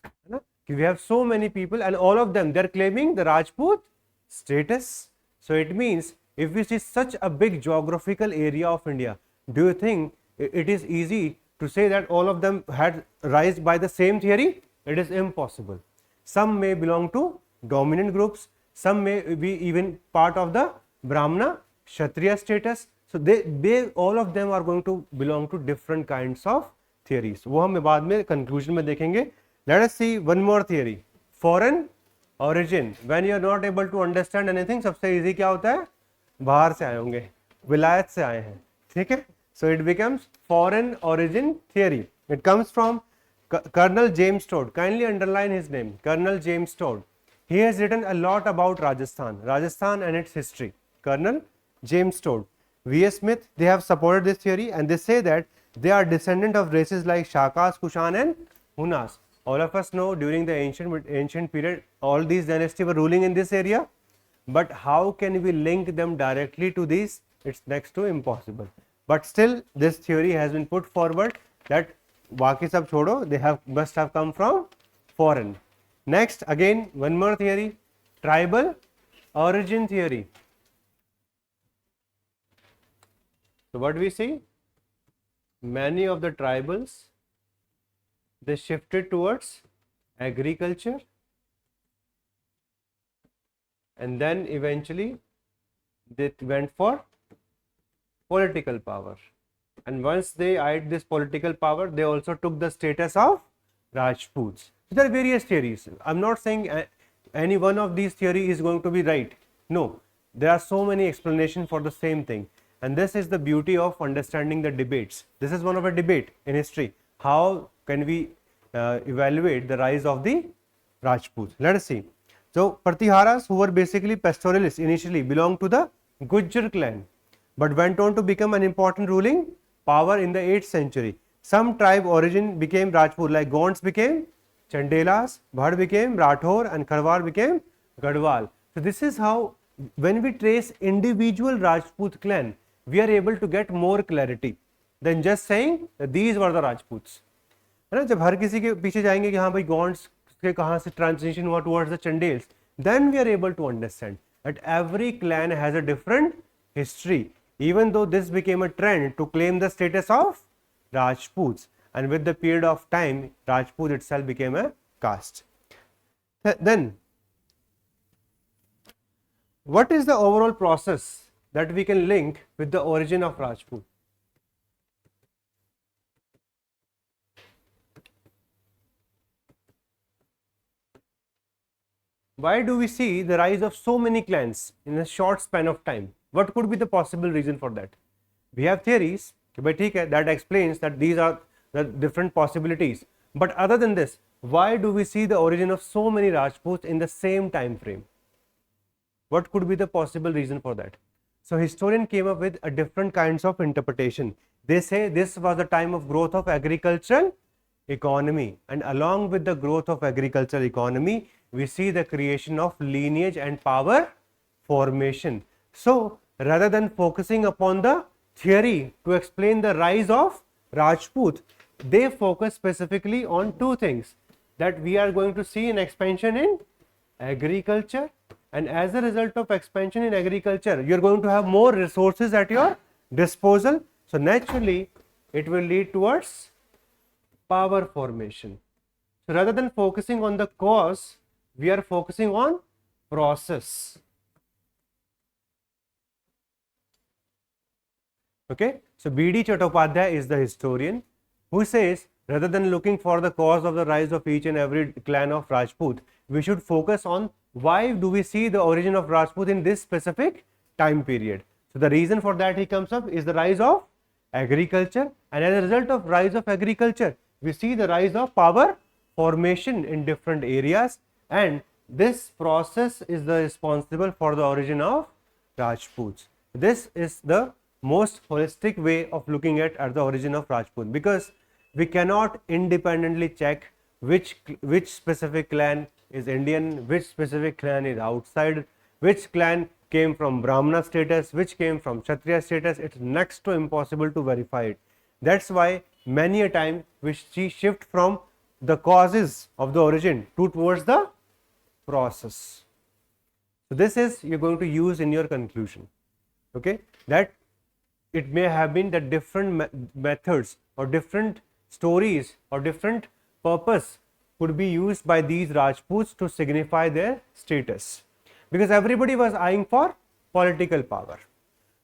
Speaker 1: है ना? We have so many people and all of them, they are claiming the Rajput status. So it means if we see such a big geographical area of India, do you think it is easy to say that all of them had rise by the same theory? It is impossible. Some may belong to dominant groups, some may be even part of the Brahmana Kshatriya status. So they all of them are going to belong to different kinds of theories. वो हम बाद में conclusion में देखेंगे. Let us see one more theory. Foreign origin. When you are not able to understand anything, सबसे easy क्या होता है? बाहर से आए होंगे. विलायत से आए हैं, ठीक है. So it becomes foreign origin theory. It comes from Colonel James Todd. Kindly underline his name, Colonel James Todd. He has written a lot about Rajasthan and its history. Colonel James Todd. V.S. Smith, they have supported this theory and they say that they are descendant of races like Shakas, Kushan and Hunas. All of us know during the ancient period, all these dynasties were ruling in this area. But how can we link them directly to these? It's next to impossible. But still, this theory has been put forward that बाकी सब छोड़ो, they must have come from foreign. Next, again, one more theory, tribal origin theory. So what we see, many of the tribals, they shifted towards agriculture, and then eventually they went for political power. And once they eyed this political power, they also took the status of Rajputs. There are various theories. I'm not saying any one of these theories is going to be right. No, there are so many explanations for the same thing. And this is the beauty of understanding the debates. This is one of a debate in history. How can we evaluate the rise of the Rajputs? Let us see. So, Pratiharas, who were basically pastoralists initially, belonged to the Gujjar clan, but went on to become an important ruling power in the 8th century. Some tribe origin became Rajput, like Gonds became Chandelas, Bhad became Rathor, and Kharwar became Gadwal. So, this is how, when we trace individual Rajput clan, we are able to get more clarity than just saying that these were the Rajputs. है ना, जब हर किसी के पीछे जाएंगे कि हाँ भाई Gonds के कहाँ से ट्रांजिशन हुआ towards the Chandels, then we are able to understand that every clan has a different history, even though this became a trend to claim the status of Rajputs, and with the period of time, Rajput itself became a caste. Then, what is the overall process that we can link with the origin of Rajput? Why do we see the rise of so many clans in a short span of time? What could be the possible reason for that? We have theories, but that explains that these are the different possibilities. But other than this, why do we see the origin of so many Rajputs in the same time frame? What could be the possible reason for that? So historians came up with a different kinds of interpretation. They say this was the time of growth of agricultural economy, and along with the growth of agricultural economy, we see the creation of lineage and power formation. So rather than focusing upon the theory to explain the rise of Rajput, they focus specifically on two things, that we are going to see an expansion in agriculture, and as a result of expansion in agriculture, you are going to have more resources at your disposal. So naturally, it will lead towards power formation. So rather than focusing on the cause, we are focusing on process. Okay, so B.D. Chattopadhyay is the historian who says, rather than looking for the cause of the rise of each and every clan of Rajput, we should focus on why do we see the origin of Rajput in this specific time period. So the reason for that he comes up is the rise of agriculture, and as a result of rise of agriculture, we see the rise of power formation in different areas, and this process is the responsible for the origin of Rajputs. This is the most holistic way of looking at the origin of Rajput, because we cannot independently check which specific clan is Indian, which specific clan is outside, which clan came from Brahmana status, which came from Kshatriya status. It's next to impossible to verify it. That's why many a time we shift from the causes of the origin towards the process. So this is you're going to use in your conclusion. Okay, that it may have been that different methods or different stories or different purpose could be used by these Rajputs to signify their status, because everybody was eyeing for political power.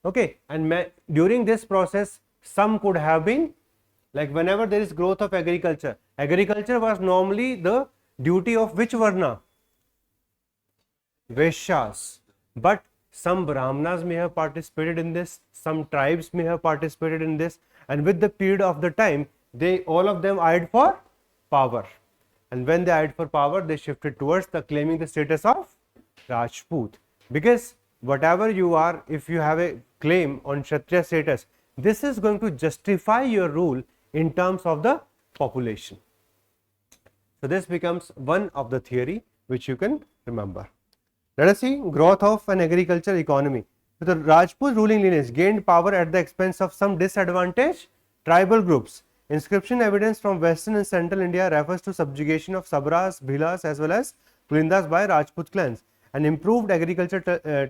Speaker 1: Okay, and during this process, some could have been, like whenever there is growth of agriculture, agriculture was normally the duty of which Varna? Vaishyas. But some Brahmanas may have participated in this, some tribes may have participated in this, and with the period of the time, they all of them eyed for power. And when they eyed for power, they shifted towards the claiming the status of Rajput. Because whatever you are, if you have a claim on Kshatriya status, this is going to justify your rule in terms of the population. So this becomes one of the theory which you can remember. Let us see growth of an agriculture economy. So the Rajput ruling lineage gained power at the expense of some disadvantaged tribal groups. Inscription evidence from western and central India refers to subjugation of Sabras, Bhilas as well as Pulindas by Rajput clans, and improved agriculture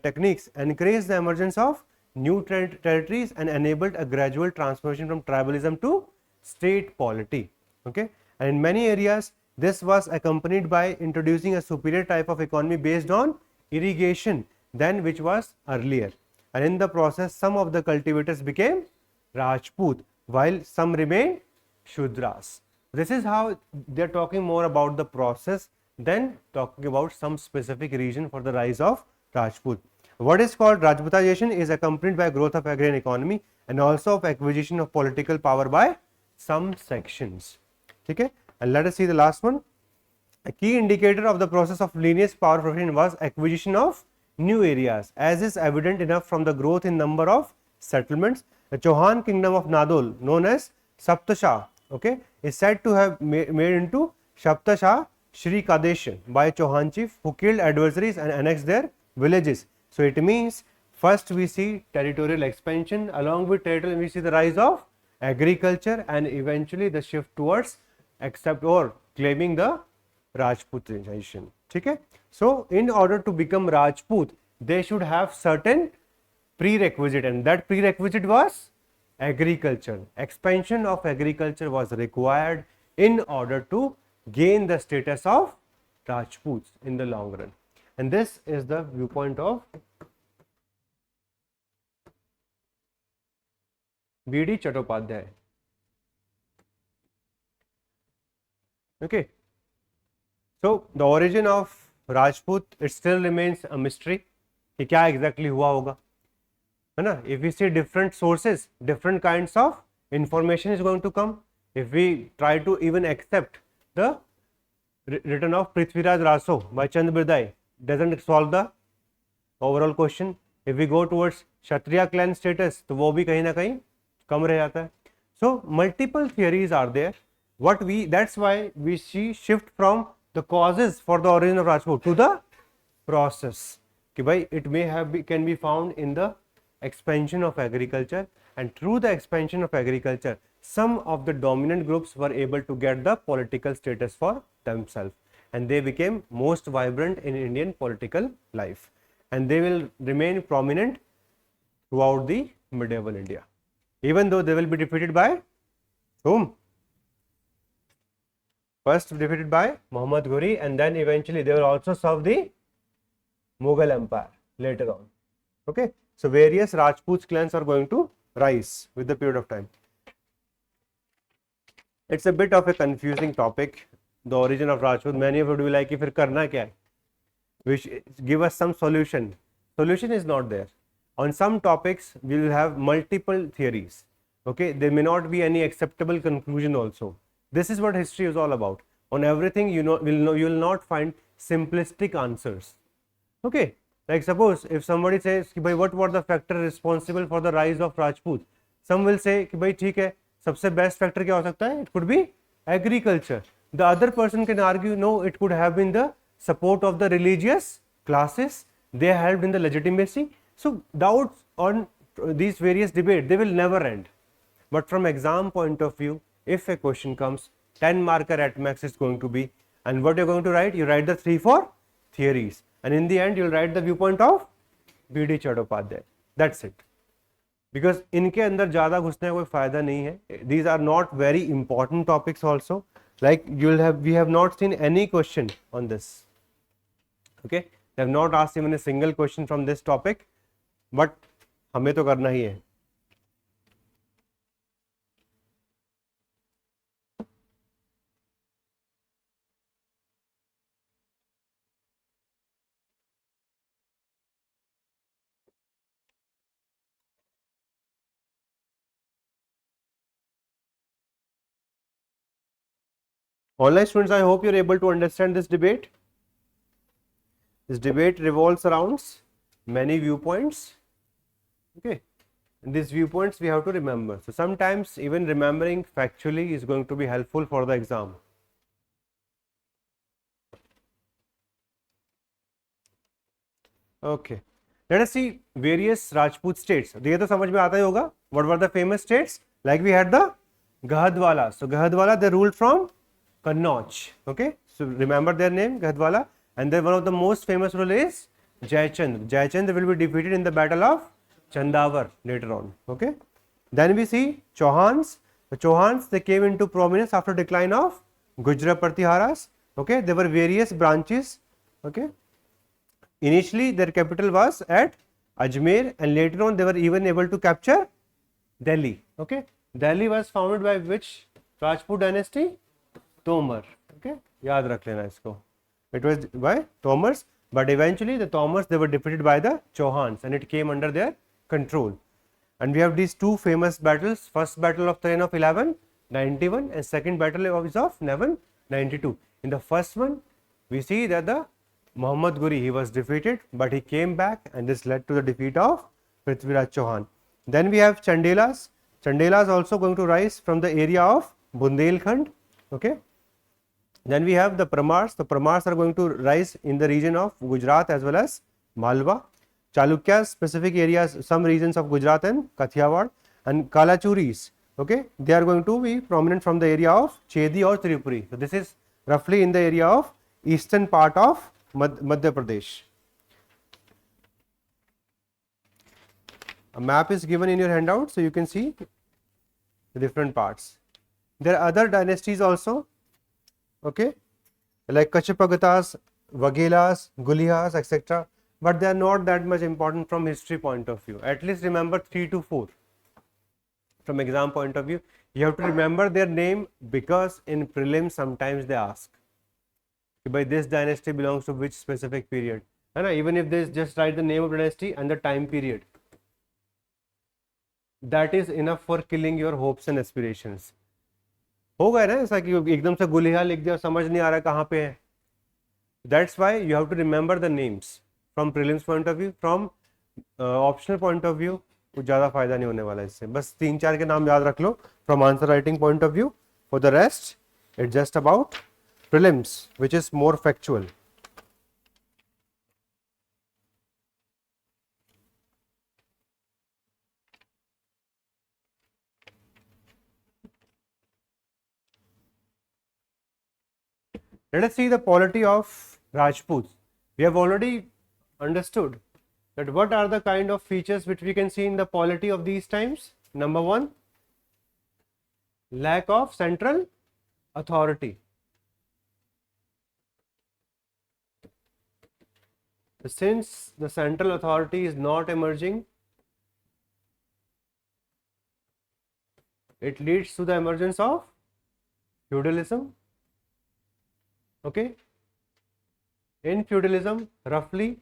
Speaker 1: techniques encouraged the emergence of new territories and enabled a gradual transformation from tribalism to state polity. Okay, and in many areas this was accompanied by introducing a superior type of economy based on irrigation than which was earlier, and in the process some of the cultivators became Rajput while some remained Shudras. This is how they are talking more about the process than talking about some specific region for the rise of Rajput. What is called Rajputization is accompanied by growth of agrarian economy and also of acquisition of political power by some sections. Okay, and let us see the last one. A key indicator of the process of lineage power progression was acquisition of new areas, as is evident enough from the growth in number of settlements. The Chauhan kingdom of Nadol, known as Saptasha, okay, is said to have made into Saptasha Shri Kadesh by Chauhan chief who killed adversaries and annexed their villages. So it means first we see territorial expansion, along with territorial we see the rise of agriculture and eventually the shift towards accept or claiming the Rajputization. Okay? So in order to become Rajput, they should have certain prerequisite, and that prerequisite was agriculture. Expansion of agriculture was required in order to gain the status of Rajputs in the long run. And this is the viewpoint of B.D. Chattopadhyay. Okay. So the origin of Rajput, it still remains a mystery कि क्या exactly हुआ होगा, है ना? If we see different sources, different kinds of information is going to come. If we try to even accept the written of Prithviraj Raso by Chand Birdai, doesn't it solve the overall question. If we go towards Kshatriya clan status, तो वो भी कहीं ना कहीं कम रह जाता है. So multiple theories are there. That's why we see shift from the causes for the origin of Rajput to the process. कि भाई it may have can be found in the expansion of agriculture, and through the expansion of agriculture, some of the dominant groups were able to get the political status for themselves, and they became most vibrant in Indian political life, and they will remain prominent throughout the medieval India, even though they will be defeated by whom? First defeated by Muhammad Ghori, and then eventually they will also serve the Mughal Empire later on. Okay, so various Rajput clans are going to rise with the period of time. It's a bit of a confusing topic, the origin of Rajput. Many of you would be like, फिर करना क्या है? Which give us some solution. Solution is not there. On some topics, we will have multiple theories. Okay, there may not be any acceptable conclusion also. This is what history is all about. On everything, you will not find simplistic answers. Okay, like suppose if somebody says कि भाई what were the factor responsible for the rise of Rajput, some will say कि भाई ठीक है, सबसे best factor क्या हो सकता है? It could be agriculture. The other person can argue no, it could have been the support of the religious classes. They helped in the legitimacy. So doubts on these various debates, they will never end. But from exam point of view, if a question comes, 10 marker at max is going to be, and what you're going to write? You write the 3-4 theories, and in the end you'll write the viewpoint of B.D. Chattopadhyay. That's it. Because इनके अंदर ज़्यादा घुसने का कोई फायदा नहीं है. These are not very important topics also. Like we have not seen any question on this. Okay, they have not asked even a single question from this topic, but हमें तो करना ही है. Online students, I hope you're able to understand this debate. This debate revolves around many viewpoints. Okay. And these viewpoints we have to remember. So sometimes even remembering factually is going to be helpful for the exam. Okay. Let us see various Rajput states. ये तो समझ में आता ही होगा. What were the famous states? Like we had the Gahadwala. So Gahadwala, they ruled from Kannauj. Okay. So remember their name, Gahadwala. And then one of the most famous rule is Jayachand. Jayachand will be defeated in the battle of Chandavar later on. Okay. Then we see Chauhans. The Chauhans, they came into prominence after decline of Gujra Pratiharas. Okay. There were various branches. Okay. Initially, their capital was at Ajmer, and later on they were even able to capture Delhi. Okay. Delhi was founded by which Rajput dynasty? Tomar. Okay. याद रख लेना इसको. It was by Tomars, but eventually the Tomars, they were defeated by the Chauhans, and it came under their control. And we have these two famous battles. First battle of the reign of 1191 and second battle is of 1192. In the first one, we see that the Muhammad Guri, he was defeated, but he came back, and this led to the defeat of Prithviraj Chauhan. Then we have Chandelas. Chandelas also going to rise from the area of Bundelkhand. Okay. Then we have the Pramars. The Pramars are going to rise in the region of Gujarat as well as Malwa. Chalukyas, specific areas, some regions of Gujarat and Kathiawad. And Kalachuris, okay, they are going to be prominent from the area of Chedi or Tripuri. So this is roughly in the area of eastern part of Madhya Pradesh. A map is given in your handout, so you can see the different parts. There are other dynasties also, okay, like Kachapagatas, Vaghelas, Gulihas, etc. But they are not that much important from history point of view. At least remember 3 to 4 from exam point of view. You have to remember their name because in prelims sometimes they ask, by this dynasty belongs to which specific period. And even if they just write the name of dynasty and the time period, that is enough for killing your hopes and aspirations. हो गया ना ऐसा कि एकदम से गुलिहा लिख दिया, समझ नहीं आ रहा कहाँ पे है. That's why you have to remember the names from prelims point of view. From optional point of view कुछ ज़्यादा फायदा नहीं होने वाला इससे. बस 3-4 के नाम याद रख लो from answer writing point of view. For the rest, it's just about prelims, which is more factual. Let us see the polity of Rajputs. We have already understood that what are the kind of features which we can see in the polity of these times. Number one, lack of central authority. Since the central authority is not emerging, it leads to the emergence of feudalism. Okay. In feudalism, roughly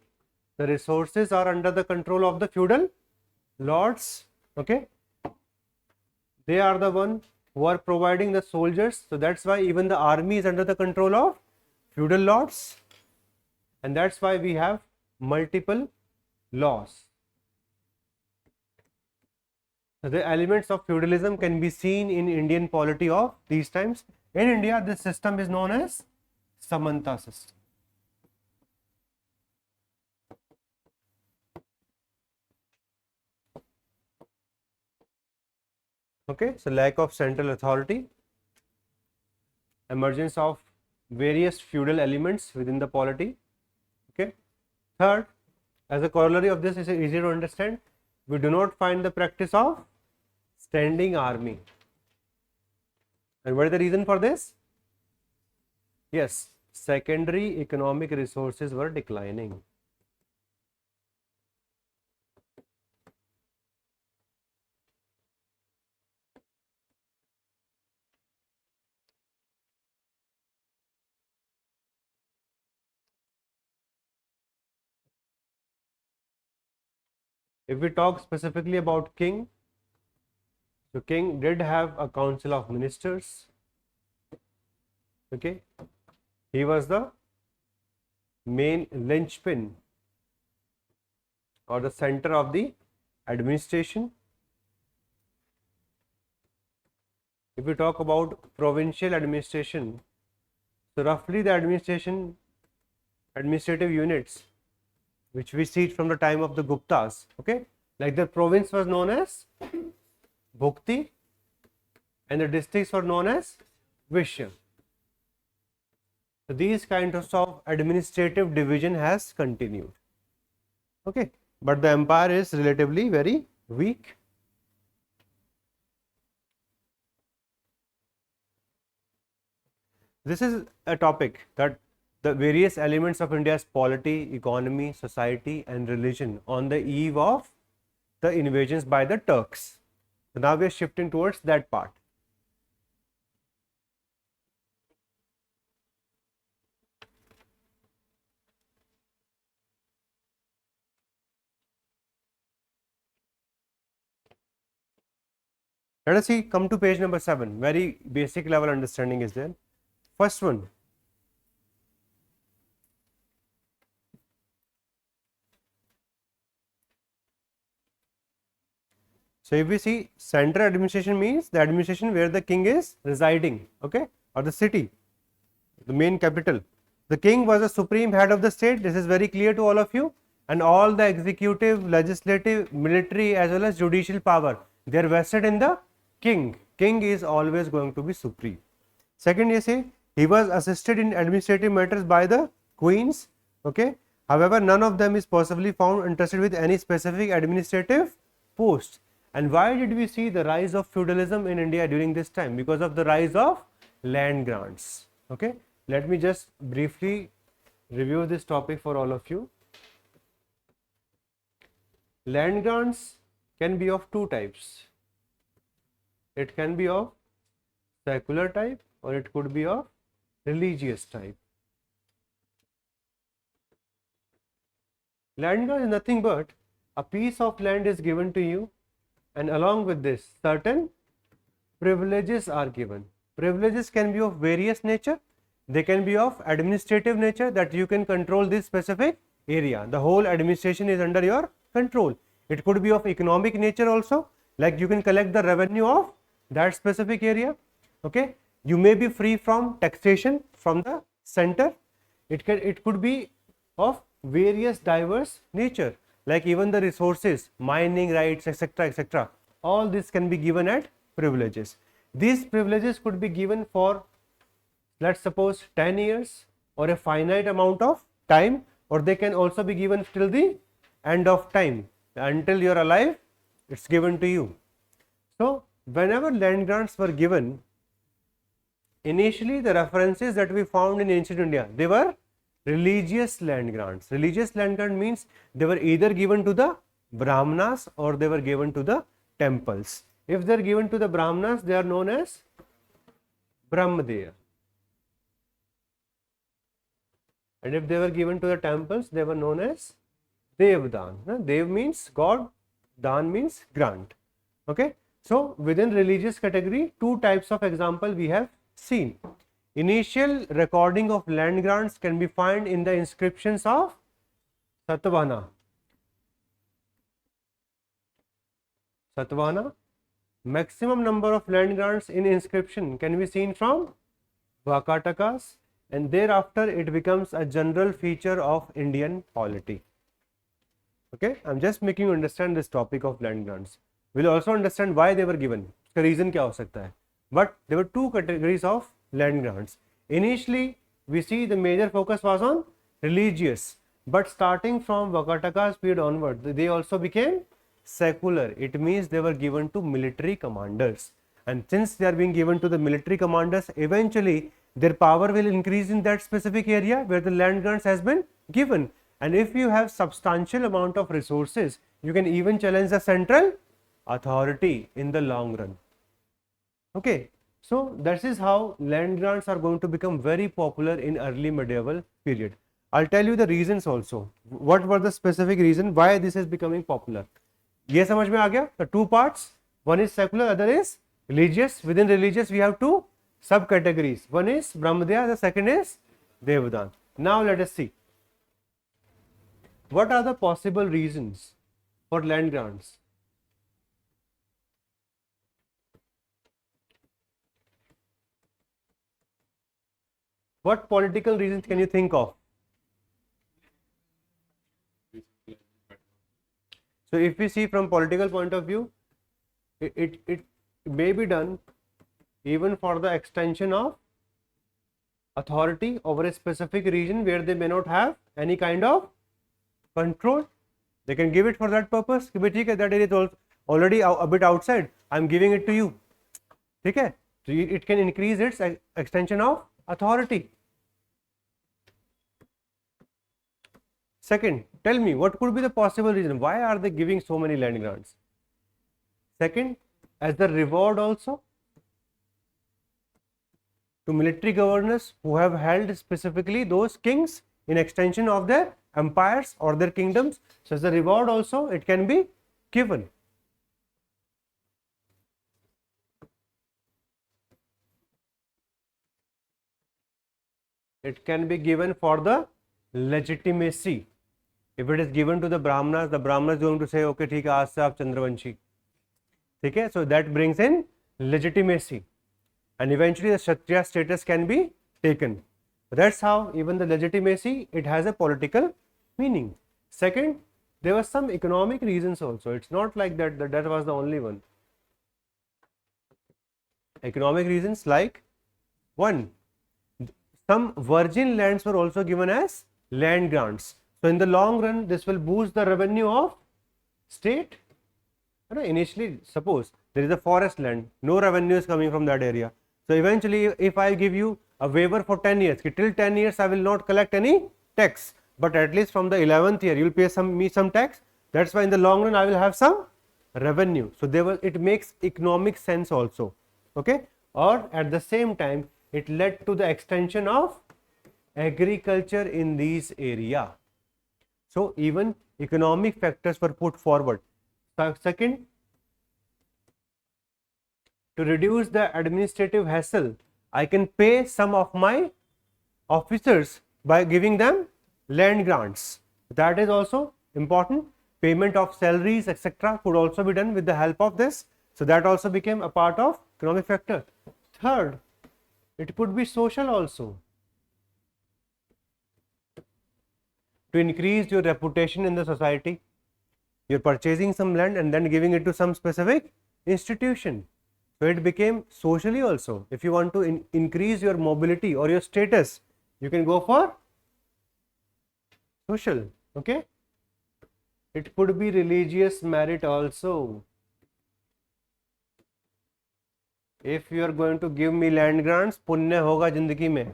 Speaker 1: the resources are under the control of the feudal lords. Okay. They are the one who are providing the soldiers. So that's why even the army is under the control of feudal lords. And that's why we have multiple laws. The elements of feudalism can be seen in Indian polity of these times. In India, this system is known as Samanta system. Okay, so lack of central authority, emergence of various feudal elements within the polity. Okay. Third, as a corollary of this, is easy to understand, we do not find the practice of standing army. And what is the reason for this? Yes, secondary economic resources were declining. If we talk specifically about king, so king did have a council of ministers. Okay, he was the main linchpin or the center of the administration. If we talk about provincial administration, so roughly the administrative units which we see from the time of the Guptas, okay, like the province was known as Bhukti and the districts were known as Vishya. So these kinds of administrative division has continued, okay, but the empire is relatively very weak. This is a topic that the various elements of India's polity, economy, society and religion on the eve of the invasions by the Turks. So now we are shifting towards that part. Let us see, come to page number 7. Very basic level understanding is there. First one. So if we see, central administration means the administration where the king is residing, okay, or the city, the main capital. The king was the supreme head of the state. This is very clear to all of you. And all the executive, legislative, military as well as judicial power, they are vested in the king. King is always going to be supreme. Second, you say he was assisted in administrative matters by the queens, okay. However, none of them is possibly found interested with any specific administrative post. And why did we see the rise of feudalism in India during this time? Because of the rise of land grants, okay. Let me just briefly review this topic for all of you. Land grants can be of two types. It can be of secular type or it could be of religious type. Land grant is nothing but a piece of land is given to you, and along with this certain privileges are given. Privileges can be of various nature. They can be of administrative nature, that you can control this specific area. The whole administration is under your control. It could be of economic nature also, like you can collect the revenue of that specific area, okay. You may be free from taxation from the center. It could be of various diverse nature, like even the resources, mining rights, etc., etc. All this can be given at privileges. These privileges could be given for, let's suppose, 10 years or a finite amount of time, or they can also be given till the end of time. Until you are alive, it's given to you. So whenever land grants were given, initially the references that we found in ancient India, they were religious land grants. Religious land grant means they were either given to the Brahmanas or they were given to the temples. If they are given to the Brahmanas, they are known as Brahmadeya. And if they were given to the temples, they were known as Devdan. Dev means God, Dan means grant. Okay. So within religious category, two types of example we have seen. Initial recording of land grants can be found in the inscriptions of Satavahana. Satavahana. Maximum number of land grants in inscription can be seen from Vakatakas, and thereafter it becomes a general feature of Indian polity. Okay, I am just making you understand this topic of land grants. We will also understand why they were given. The reason क्या हो सकता है. But there were two categories of land grants. Initially, we see the major focus was on religious, but starting from Vakataka's period onward, they also became secular. It means they were given to military commanders, and since they are being given to the military commanders, eventually their power will increase in that specific area where the land grants has been given. And if you have substantial amount of resources, you can even challenge the central authority in the long run. Okay, so that is how land grants are going to become very popular in early medieval period. I'll tell you the reasons also. What were the specific reason why this is becoming popular? ये समझ में आ गया? The two parts, one is secular, other is religious. Within religious we have two subcategories. One is Brahmadaya, the second is Devdan. Now let us see. What are the possible reasons for land grants? What political reasons can you think of? So if we see from political point of view, it may be done even for the extension of authority over a specific region where they may not have any kind of control. They can give it for that purpose. कि भाई ठीक है, that area is already a bit outside, I am giving it to you. ठीक है, so it can increase its extension of authority. Second, tell me what could be the possible reason? Why are they giving so many land grants? Second, as the reward also to military governors who have held specifically those kings in extension of their empires or their kingdoms. So as a reward also it can be given. It can be given for the legitimacy. If it is given to the Brahmanas is going to say, okay, ठीक है, आज से आप चंद्रवंशी. ठीक है, so that brings in legitimacy, and eventually the Kshatriya status can be taken. That's how even the legitimacy, it has a political meaning. Second, there were some economic reasons also. It's not like that was the only one. Economic reasons like, one, some virgin lands were also given as land grants. So in the long run, this will boost the revenue of state. Initially, suppose there is a forest land, no revenue is coming from that area. So eventually, if I give you a waiver for 10 years, till 10 years I will not collect any tax, but at least from the 11th year you will pay some tax. That's why in the long run I will have some revenue. So it makes economic sense also. Okay, or at the same time it led to the extension of agriculture in these area. So even economic factors were put forward. Second, to reduce the administrative hassle, I can pay some of my officers by giving them land grants. That is also important. Payment of salaries, etc. could also be done with the help of this. So that also became a part of economic factor. Third, it could be social also. To increase your reputation in the society, you're purchasing some land and then giving it to some specific institution. So it became socially also. If you want to increase your mobility or your status, you can go for social. Okay. It could be religious merit also. If you are going to give me land grants, पुण्य होगा जिंदगी में.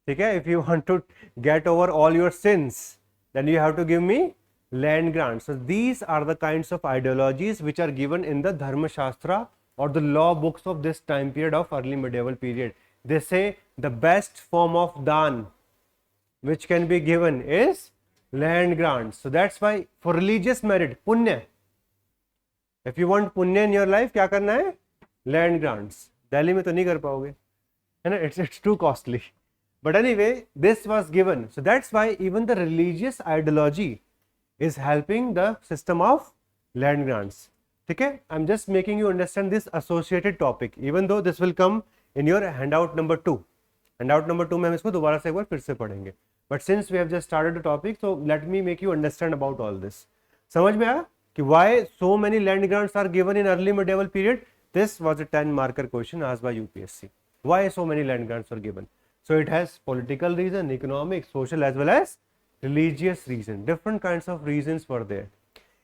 Speaker 1: ठीक है? If you want to get over all your sins, then you have to give me land grants. So these are the kinds of ideologies which are given in the Dharma Shastra or the law books of this time period of early medieval period. They say the best form of dan which can be given is land grants. So that's why for religious merit, punya. If you want punya in your life, क्या करना है? Land grants. Delhi में तो नहीं कर पाओगे, है ना? It's too costly. But anyway, this was given. So that's why even the religious ideology is helping the system of land grants. Okay, I'm just making you understand this associated topic, even though this will come in your handout number 2. Handout number 2 में हम इसको दोबारा से एक बार फिर से पढ़ेंगे. But since we have just started the topic, so let me make you understand about all this. समझ में आया कि why so many land grants are given in early medieval period? This was a 10 marker question asked by UPSC. Why so many land grants were given? So it has political reason, economic, social as well as religious reason. Different kinds of reasons were there.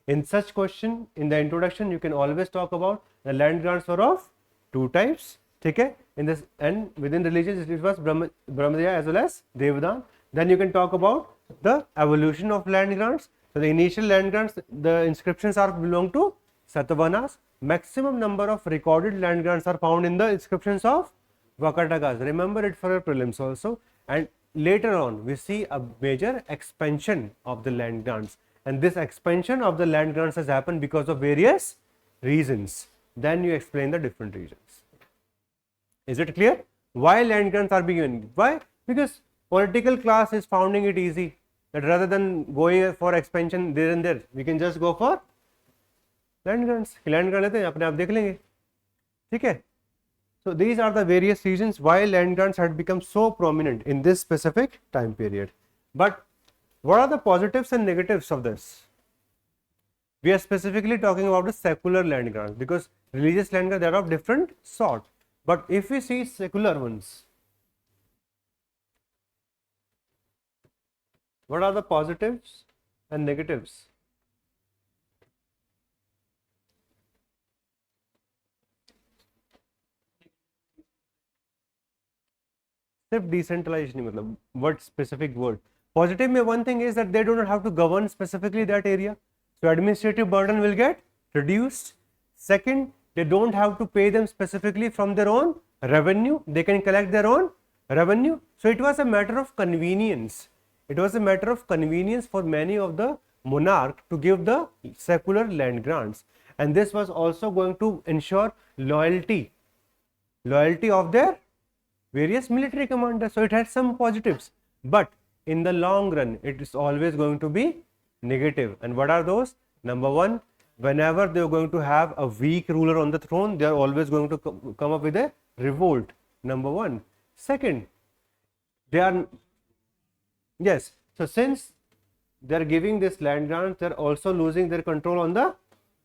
Speaker 1: In such question, in the introduction, you can always talk about the land grants were of 2 types. Okay? In this, and within religions, it was Brahmadaya as well as Devdan. Then you can talk about the evolution of land grants. So the initial land grants, the inscriptions are belong to Satavahanas. Maximum number of recorded land grants are found in the inscriptions of Vakatakas. Remember it for your prelims also. And later on, we see a major expansion of the land grants. And this expansion of the land grants has happened because of various reasons. Then you explain the different reasons. Is it clear? Why land grants are being given? Why? Because political class is finding it easy that rather than going for expansion there and there, we can just go for land grants. Land grant लेते हैं अपने आप देख लेंगे, ठीक है? So these are the various reasons why land grants had become so prominent in this specific time period. But what are the positives and negatives of this? We are specifically talking about the secular land grants because religious land grants, they are of different sort. But if we see secular ones, what are the positives and negatives? सिर्फ decentralise नहीं, मतलब what specific word? Positive में one thing is that they do not have to govern specifically that area, so administrative burden will get reduced. Second, they don't have to pay them specifically from their own revenue, they can collect their own revenue. So it was a matter of convenience. It was a matter of convenience for many of the monarch to give the secular land grants, and this was also going to ensure loyalty of their various military commanders. So it had some positives, but in the long run it is always going to be negative. And what are those? Number one, whenever they are going to have a weak ruler on the throne, they are always going to come up with a revolt. Number one. Second, they are, yes, so since they are giving this land grant, they are also losing their control on the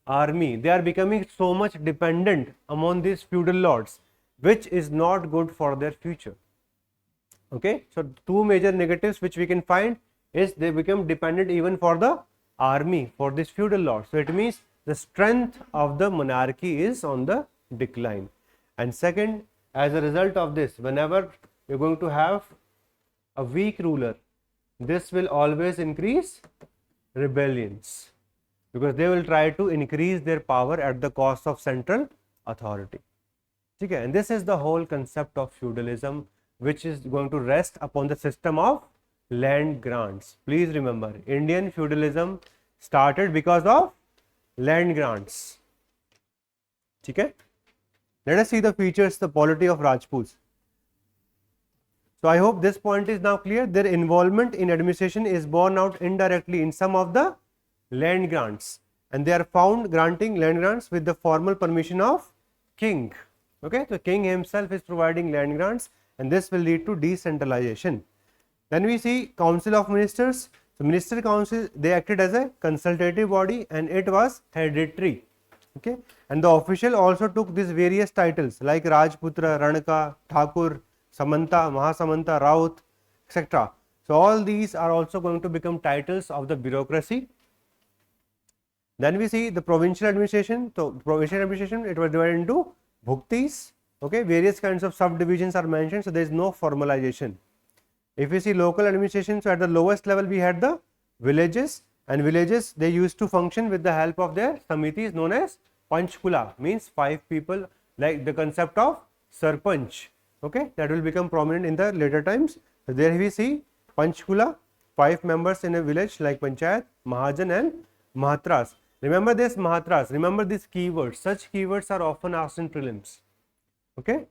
Speaker 1: army. They are becoming so much dependent among these feudal lords, which is not good for their future. Okay, so two major negatives which we can find is they become dependent even for the army, for this feudal lords. So it means the strength of the monarchy is on the decline. And second, as a result of this, whenever you're going to have a weak ruler, this will always increase rebellions, because they will try to increase their power at the cost of central authority. Okay, and this is the whole concept of feudalism, which is going to rest upon the system of land grants. Please remember, Indian feudalism started because of land grants. Okay, let us see the features, the polity of Rajputs. So I hope this point is now clear. Their involvement in administration is borne out indirectly in some of the land grants, and they are found granting land grants with the formal permission of king. Okay, so king himself is providing land grants, and this will lead to decentralization. Then we see council of ministers. So minister council, they acted as a consultative body, and it was hereditary. Okay, and the official also took these various titles like Rajputra, Ranaka, Thakur, Samanta, Mahasamanta, Raut, etc. So all these are also going to become titles of the bureaucracy. Then we see the provincial administration. So provincial administration, it was divided into bhuktis. Okay, various kinds of subdivisions are mentioned, so there is no formalization. If we see local administration, so at the lowest level we had the villages, and villages, they used to function with the help of their samitis known as panchkula, means 5 people, like the concept of sarpanch. Okay, that will become prominent in the later times. So there we see panchkula, 5 members in a village like panchayat, mahajan and mahatras. Remember this mahatras, remember these keywords. Such keywords are often asked in prelims. Okay.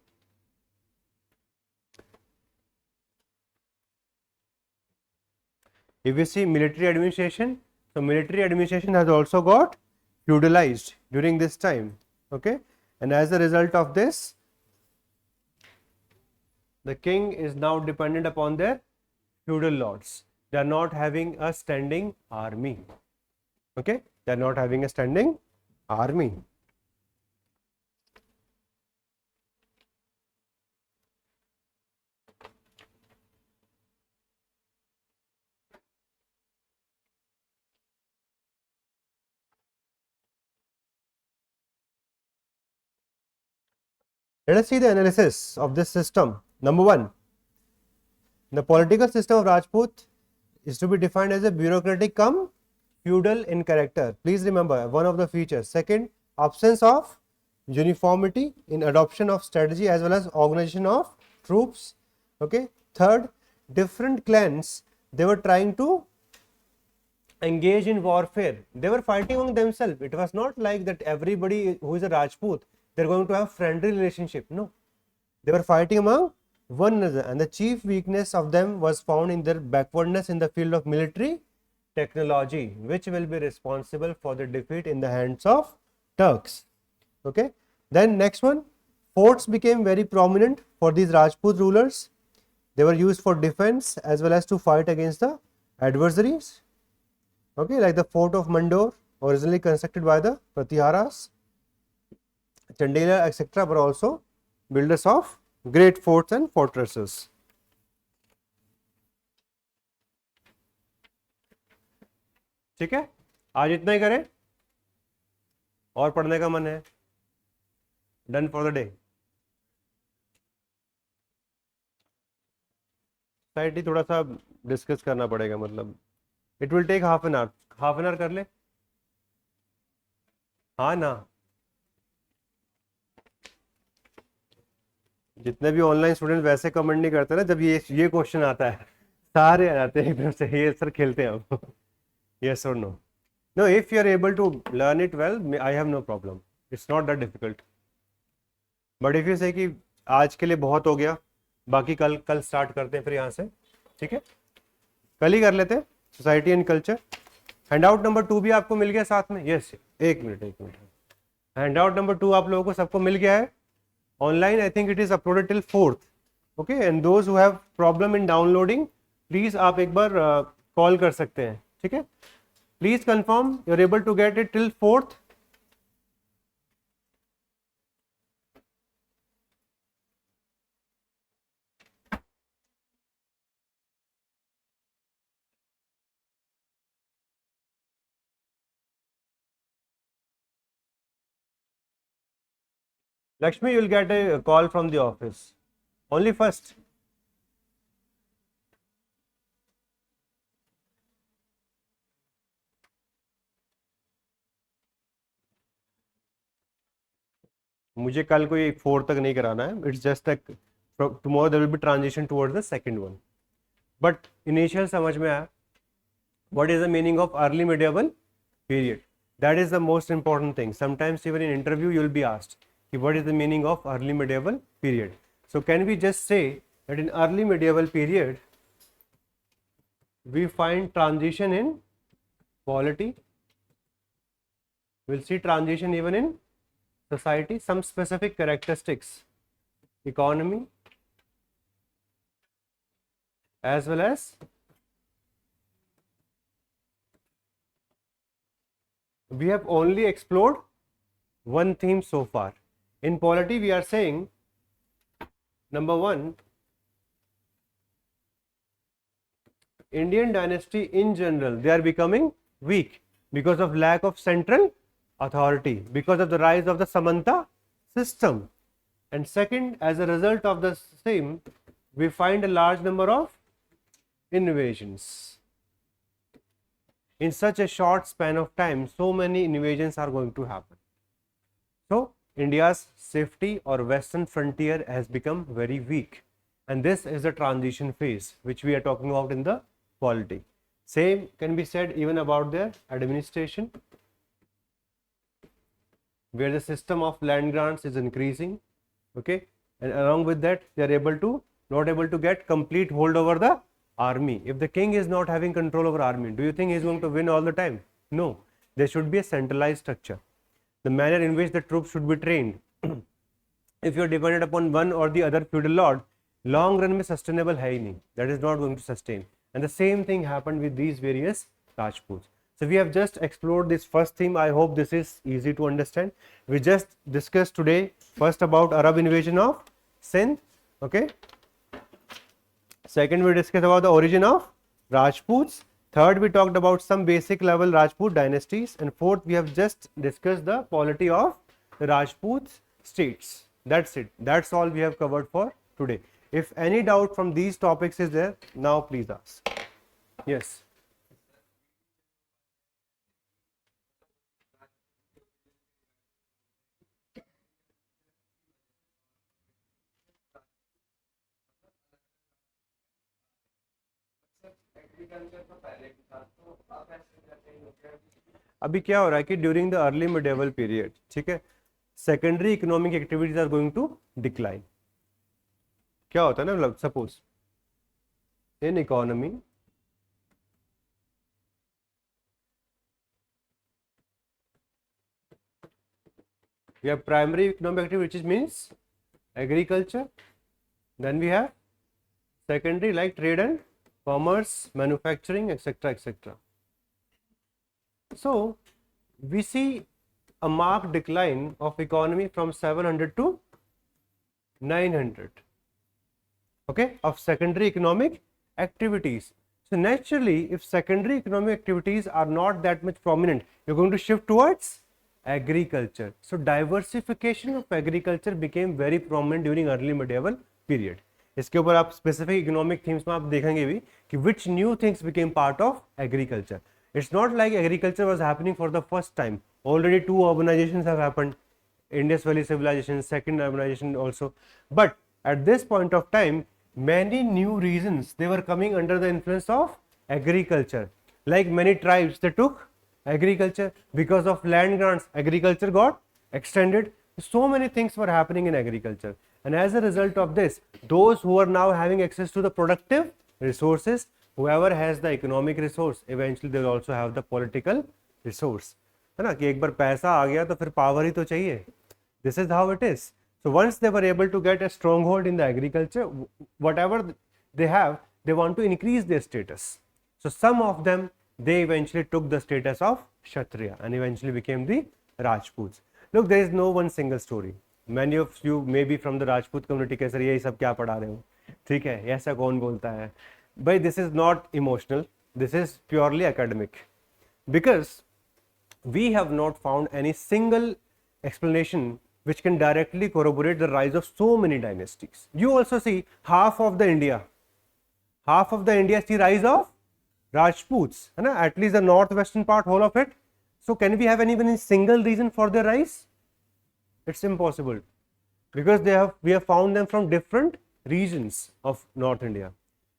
Speaker 1: If we see military administration, so military administration has also got feudalized during this time. Okay, and as a result of this, the king is now dependent upon their feudal lords. They are not having a standing army. Okay, they are not having a standing army. Let us see the analysis of this system. Number one, the political system of Rajput is to be defined as a bureaucratic cum feudal in character. Please remember one of the features. Second, absence of uniformity in adoption of strategy as well as organization of troops. Okay. Third, different clans, they were trying to engage in warfare. They were fighting among themselves. It was not like that everybody who is a Rajput, they are going to have friendly relationship. No, They were fighting among one another, and the chief weakness of them was found in their backwardness in the field of military technology, which will be responsible for the defeat in the hands of Turks. Okay. Then next one, forts became very prominent for these Rajput rulers. They were used for defense as well as to fight against the adversaries. Okay, like the fort of Mandor, originally constructed by the Pratiharas, Chandela, etc., were also builders of great forts and fortresses. ठीक है, आज इतना ही करें और पढ़ने का मन है? Done for the day. Society थोड़ा सा डिस्कस करना पड़ेगा, मतलब it will take half an hour कर ले. हाँ ना, जितने भी ऑनलाइन स्टूडेंट वैसे कमेंट नहीं करते ना, जब ये क्वेश्चन आता है सारे आ जाते हैं एकदम से, ये सर खेलते हैं हम. यस और no? No, if you are able to learn it well, I have no problem, it's not that difficult. But if you say कि आज के लिए बहुत हो गया, बाकी कल स्टार्ट करते हैं फिर यहाँ से. ठीक है, कल ही कर लेते हैं society and culture. Handout number 2 भी आपको मिल गया साथ में? यस, एक मिनट. हैंडआउट नंबर 2 आप लोगों को सबको मिल गया है online. I think it is uploaded till 4th. Okay, and those who have problem in downloading, please आप एक बार कॉल कर सकते हैं. ठीक है, please confirm you are able to get it till 4th. Lakshmi, you will get a call from the office. Only first. मुझे कल कोई 4 तक नहीं कराना है. It's just like tomorrow there will be transition towards the second one. But initial समझ में आया. What is the meaning of early medieval period? That is the most important thing. Sometimes even in interview you will be asked, what is the meaning of early medieval period? So can we just say that in early medieval period we find transition in polity, we'll see transition even in society, some specific characteristics, economy, as well as we have only explored one theme so far. In polity, we are saying, number 1, Indian dynasty in general, they are becoming weak because of lack of central authority, because of the rise of the Samanta system. And second, as a result of the same, we find a large number of invasions. In such a short span of time, so many invasions are going to happen. So, India's safety or western frontier has become very weak, and this is the transition phase which we are talking about in the polity. Same can be said even about their administration, where the system of land grants is increasing. Okay, and along with that they are not able to get complete hold over the army. If the king is not having control over army, do you think he is going to win all the time? No, there should be a centralized structure. The manner in which the troops should be trained. If you are dependent upon one or the other feudal lord, long run में sustainable है ही नहीं. That is not going to sustain. And the same thing happened with these various Rajputs. So we have just explored this first theme. I hope this is easy to understand. We just discussed today first about Arab invasion of Sindh. Okay. Second, we discussed about the origin of Rajputs. Third, we talked about some basic level Rajput dynasties, and fourth, we have just discussed the polity of the Rajput states. That's it. That's all we have covered for today. If any doubt from these topics is there, now please ask. Yes. अभी क्या हो रहा है कि during the early medieval period, ठीक है, secondary economic activities are going to decline. क्या होता है ना, मतलब suppose in economy we have primary economic activity which means agriculture, then we have secondary like trade and commerce, manufacturing, etc., etc. So we see a marked decline of economy from 700 to 900, okay, of secondary economic activities. So naturally, if secondary economic activities are not that much prominent, you're going to shift towards agriculture. So diversification of agriculture became very prominent during early medieval period. इसके ऊपर आप specific economic themes में आप देखेंगे भी कि which new things became part of agriculture. It's not like agriculture was happening for the first time. Already 2 urbanizations have happened. Indus Valley civilization, second urbanization also. But at this point of time, many new regions, they were coming under the influence of agriculture. Like many tribes, they took agriculture because of land grants. Agriculture got extended. So many things were happening in agriculture. And as a result of this, those who are now having access to the productive resources, whoever has the economic resource, eventually they will also have the political resource. है ना कि एक बार पैसा आ गया तो फिर power ही तो चाहिए. This is how it is. So once they were able to get a stronghold in the agriculture, whatever they have, they want to increase their status. So some of them, they eventually took the status of Kshatriya and eventually became the Rajputs. Look, there is no one single story. Many of you may be from the Rajput community के sir यही सब क्या पढ़ा रहे हो, ठीक है, ऐसा कौन बोलता है भाई. This is not emotional, this is purely academic, because we have not found any single explanation which can directly corroborate the rise of so many dynasties. You also see half of the India is the rise of Rajputs, at least the northwestern part, whole of it. So can we have any single reason for their rise? It's impossible, because we have found them from different regions of North India,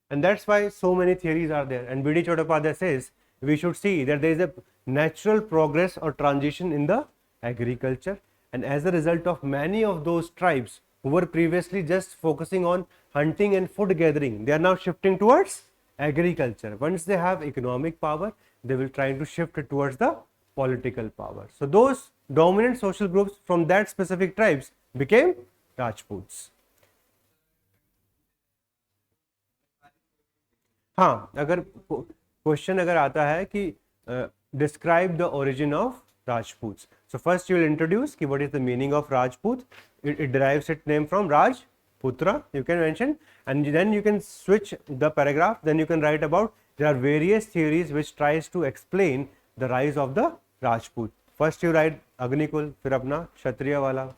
Speaker 1: and that's why so many theories are there. And B.D. Chattopadhyay says we should see that there is a natural progress or transition in the agriculture, and as a result of many of those tribes who were previously just focusing on hunting and food gathering, they are now shifting towards agriculture. Once they have economic power, they will try to shift it towards the political power. So those dominant social groups from that specific tribes became Rajputs. हाँ, अगर question अगर आता है कि describe the origin of Rajputs. So first you will introduce कि what is the meaning of Rajput. It derives its name from Rajputra, you can mention, and then you can switch the paragraph. Then you can write about there are various theories which tries to explain the rise of the Rajput. First you write Agnikul, फिर अपना क्षत्रिय वाला,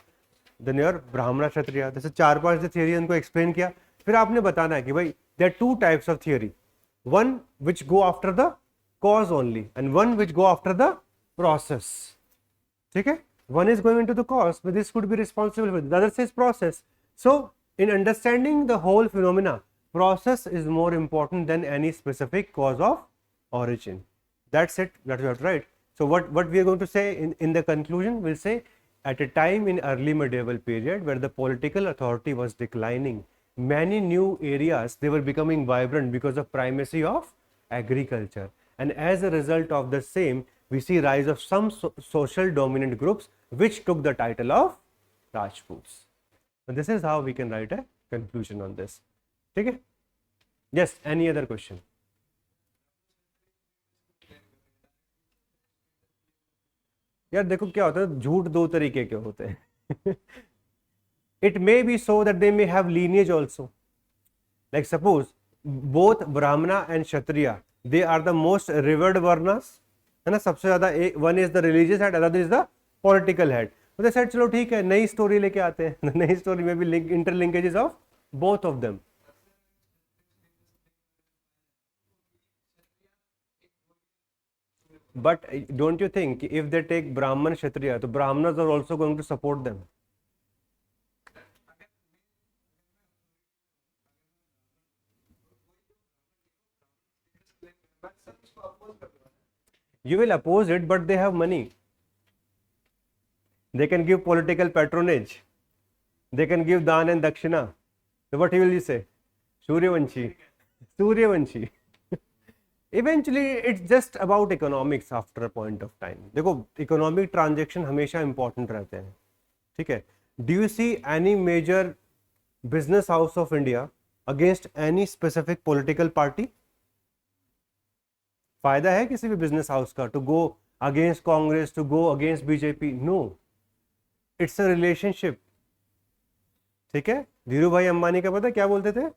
Speaker 1: then your Brahmana Kshatriya. जैसे 4-5 जो theory उनको explain किया, फिर आपने बताना है कि भाई there are 2 types of theory. One which go after the cause only, and one which go after the process. ठीक है? One is going into the cause, but this could be responsible for it. The other says process. So in understanding the whole phenomena, process is more important than any specific cause of origin. That's it. That's what, right? So what we are going to say in the conclusion, we'll say at a time in early medieval period where the political authority was declining, many new areas, they were becoming vibrant because of primacy of agriculture, and as a result of the same, we see rise of some social dominant groups which took the title of Rajputs. So this is how we can write a conclusion on this. Okay? Yes, any other question? यार देखो क्या होता है, झूठ 2 तरीके के होते हैं. It may be so that they may have lineage also. Like suppose both Brahmana and Kshatriya, they are the most revered varnas, है ना, सबसे ज्यादा. One is the religious head, other is the political head. So they said चलो ठीक है, नई story लेके आते हैं. नई स्टोरी में भी interlinkages of both of them. But don't you think if they take Brahman Kshatriya, the Brahmanas are also going to support them? You will oppose it, but they have money. They can give political patronage. They can give dan and dakshina. So what he will say? Suryavanshi. Suryavanshi. Eventually it's just about economics after a point of time. देखो economic transaction हमेशा important रहते हैं, ठीक है. Do you see any major business house of India against any specific political party? फायदा है किसी भी business house का to go against Congress, to go against BJP? No, it's a relationship. ठीक है. धीरू भाई अंबानी का पता क्या बोलते थे?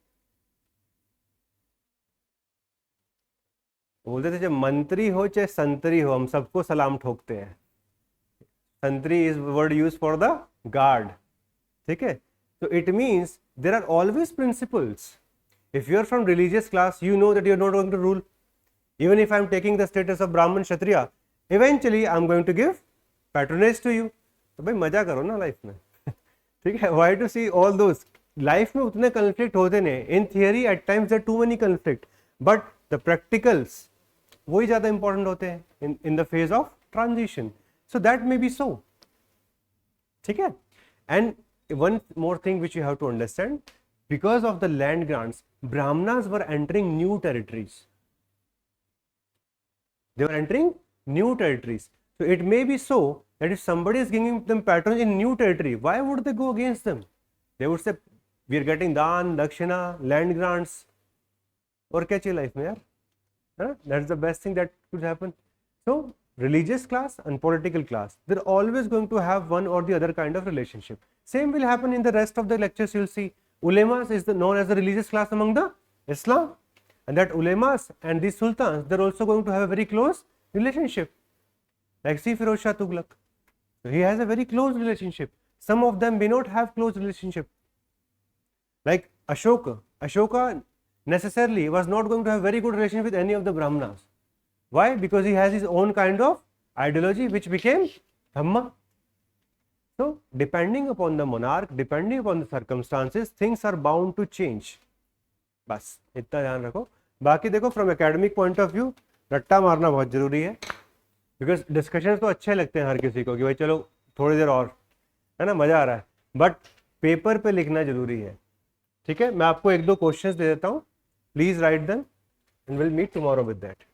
Speaker 1: बोलते थे जब मंत्री हो चाहे संतरी हो हम सबको सलाम ठोकते हैं. संतरी is word use for the guard. ठीक है. तो it means there are always principles. If you are from religious class you know that you are not going to rule. Even if I am taking the status of Brahman Kshatriya, eventually I am going to give patronage to you. तो भाई मजा करो ना life में. ठीक है. Why to see all those. Life में उतने कन्फ्लिक्ट होते नहीं. In theory at times there too many conflict, but the practicals वही ज्यादा इंपॉर्टेंट होते हैं in the phase of transition. So that may be so. ठीक है. And one more thing which you have to understand, because of the land grants Brahmanas were entering new territories. They were entering new territories. So it may be so that if somebody is giving them patronage in new territory, why would they go against them? They would say, we are getting dan, dakshina, land grants. और क्या चाहिए life में यार? That's the best thing that could happen. So religious class and political class, they're always going to have one or the other kind of relationship. Same will happen in the rest of the lectures. You'll see ulemas is known as the religious class among the Islam. And that ulemas and these sultans, they're also going to have a very close relationship. Like see Firoz Shah Tughlaq. So he has a very close relationship. Some of them may not have close relationship. Like Ashoka. Ashoka necessarily was not going to have very good relationship with any of the Brahmanas. Why? Because he has his own kind of ideology which became Dhamma. So depending upon the monarch, depending upon the circumstances, things are bound to change. बस इतना ध्यान रखो. बाकी देखो from academic point of view रट्टा मारना बहुत जरूरी है, बिकॉज डिस्कशन तो अच्छे लगते हैं हर किसी को कि भाई चलो थोड़ी देर और, है ना, मजा आ रहा है, बट पेपर पे लिखना जरूरी है. ठीक है. मैं आपको एक दो क्वेश्चंस दे देता हूँ, please write them and will meet tomorrow with that.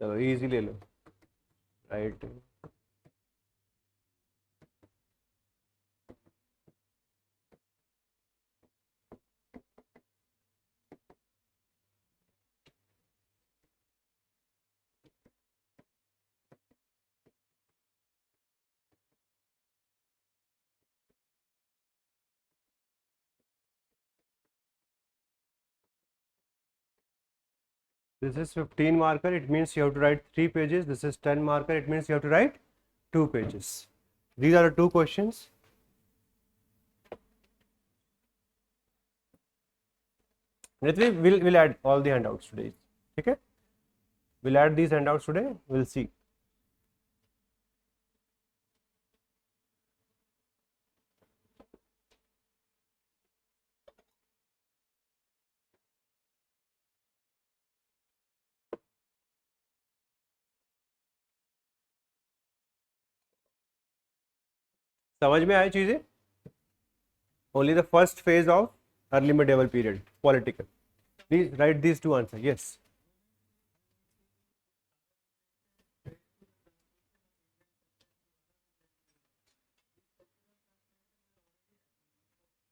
Speaker 1: चलो इजी ले लो. Right. This is 15 marker, it means you have to write 3 pages. This is 10 marker, it means you have to write 2 pages. These are the 2 questions. We'll add all the handouts today. Okay? We'll add these handouts today, we'll see. समझ में आई चीजें? Only the first phase of early medieval period, political. Please write these 2 answers. Yes.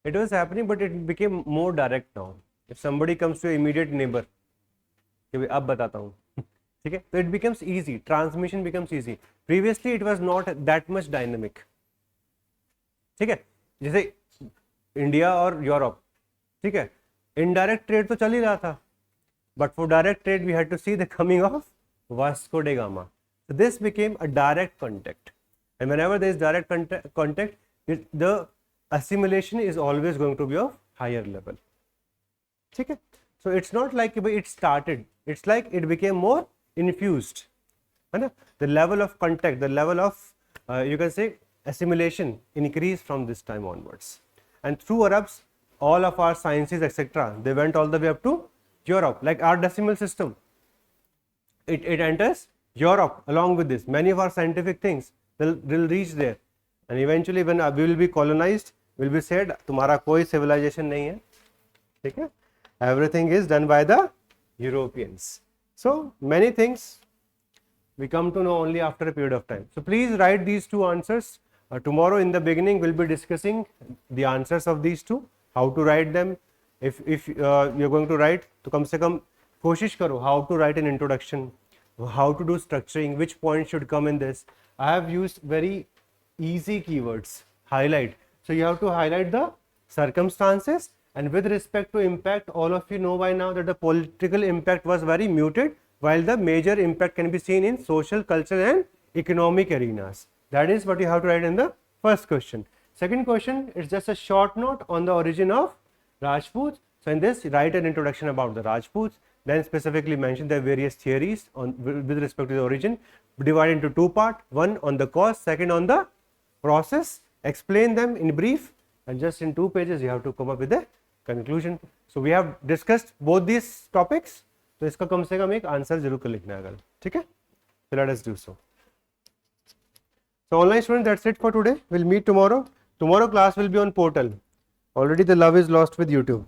Speaker 1: It was happening, but it became more direct now. If somebody comes to your immediate neighbor, कि अब बताता हूँ, ठीक है, तो it becomes easy, transmission becomes easy, previously it was not that much dynamic, ठीक है, जैसे इंडिया और यूरोप, ठीक है, इनडायरेक्ट ट्रेड तो चल ही रहा था, but for direct trade we had to see the coming of Vasco da Gama, so this became a direct contact, and whenever there is direct contact, the assimilation is always going to be of higher level, ठीक है, so it's not like it started, it's like it became more infused, है ना, the level of contact, the level of you can say assimilation increased from this time onwards, and through Arabs all of our sciences etc they went all the way up to Europe, like our decimal system, it enters Europe along with this, many of our scientific things will reach there, and eventually when we will be colonized will be said तुम्हारा कोई civilization नहीं है, ठीक है, everything is done by the Europeans. So many things we come to know only after a period of time. So please write these two answers. Tomorrow in the beginning we'll be discussing the answers of these two, how to write them. If you're going to write, तो कम से कम कोशिश करो how to write an introduction, how to do structuring, which points should come in this. I have used very easy keywords, highlight. So you have to highlight the circumstances, and with respect to impact, all of you know by now that the political impact was very muted, while the major impact can be seen in social, cultural and economic arenas. That is what you have to write in the first question. Second question is just a short note on the origin of Rajputs. So in this, write an introduction about the Rajputs, then specifically mention the various theories on with respect to the origin, divided into two parts, one on the cause, second on the process, explain them in brief, and just in 2 pages you have to come up with a conclusion. So we have discussed both these topics, तो इसका कम से कम एक answer जरूर कर लिखना है, ठीक है, so let us do so. So online students, that's it for today. We'll meet tomorrow. Tomorrow class will be on portal. Already the love is lost with YouTube.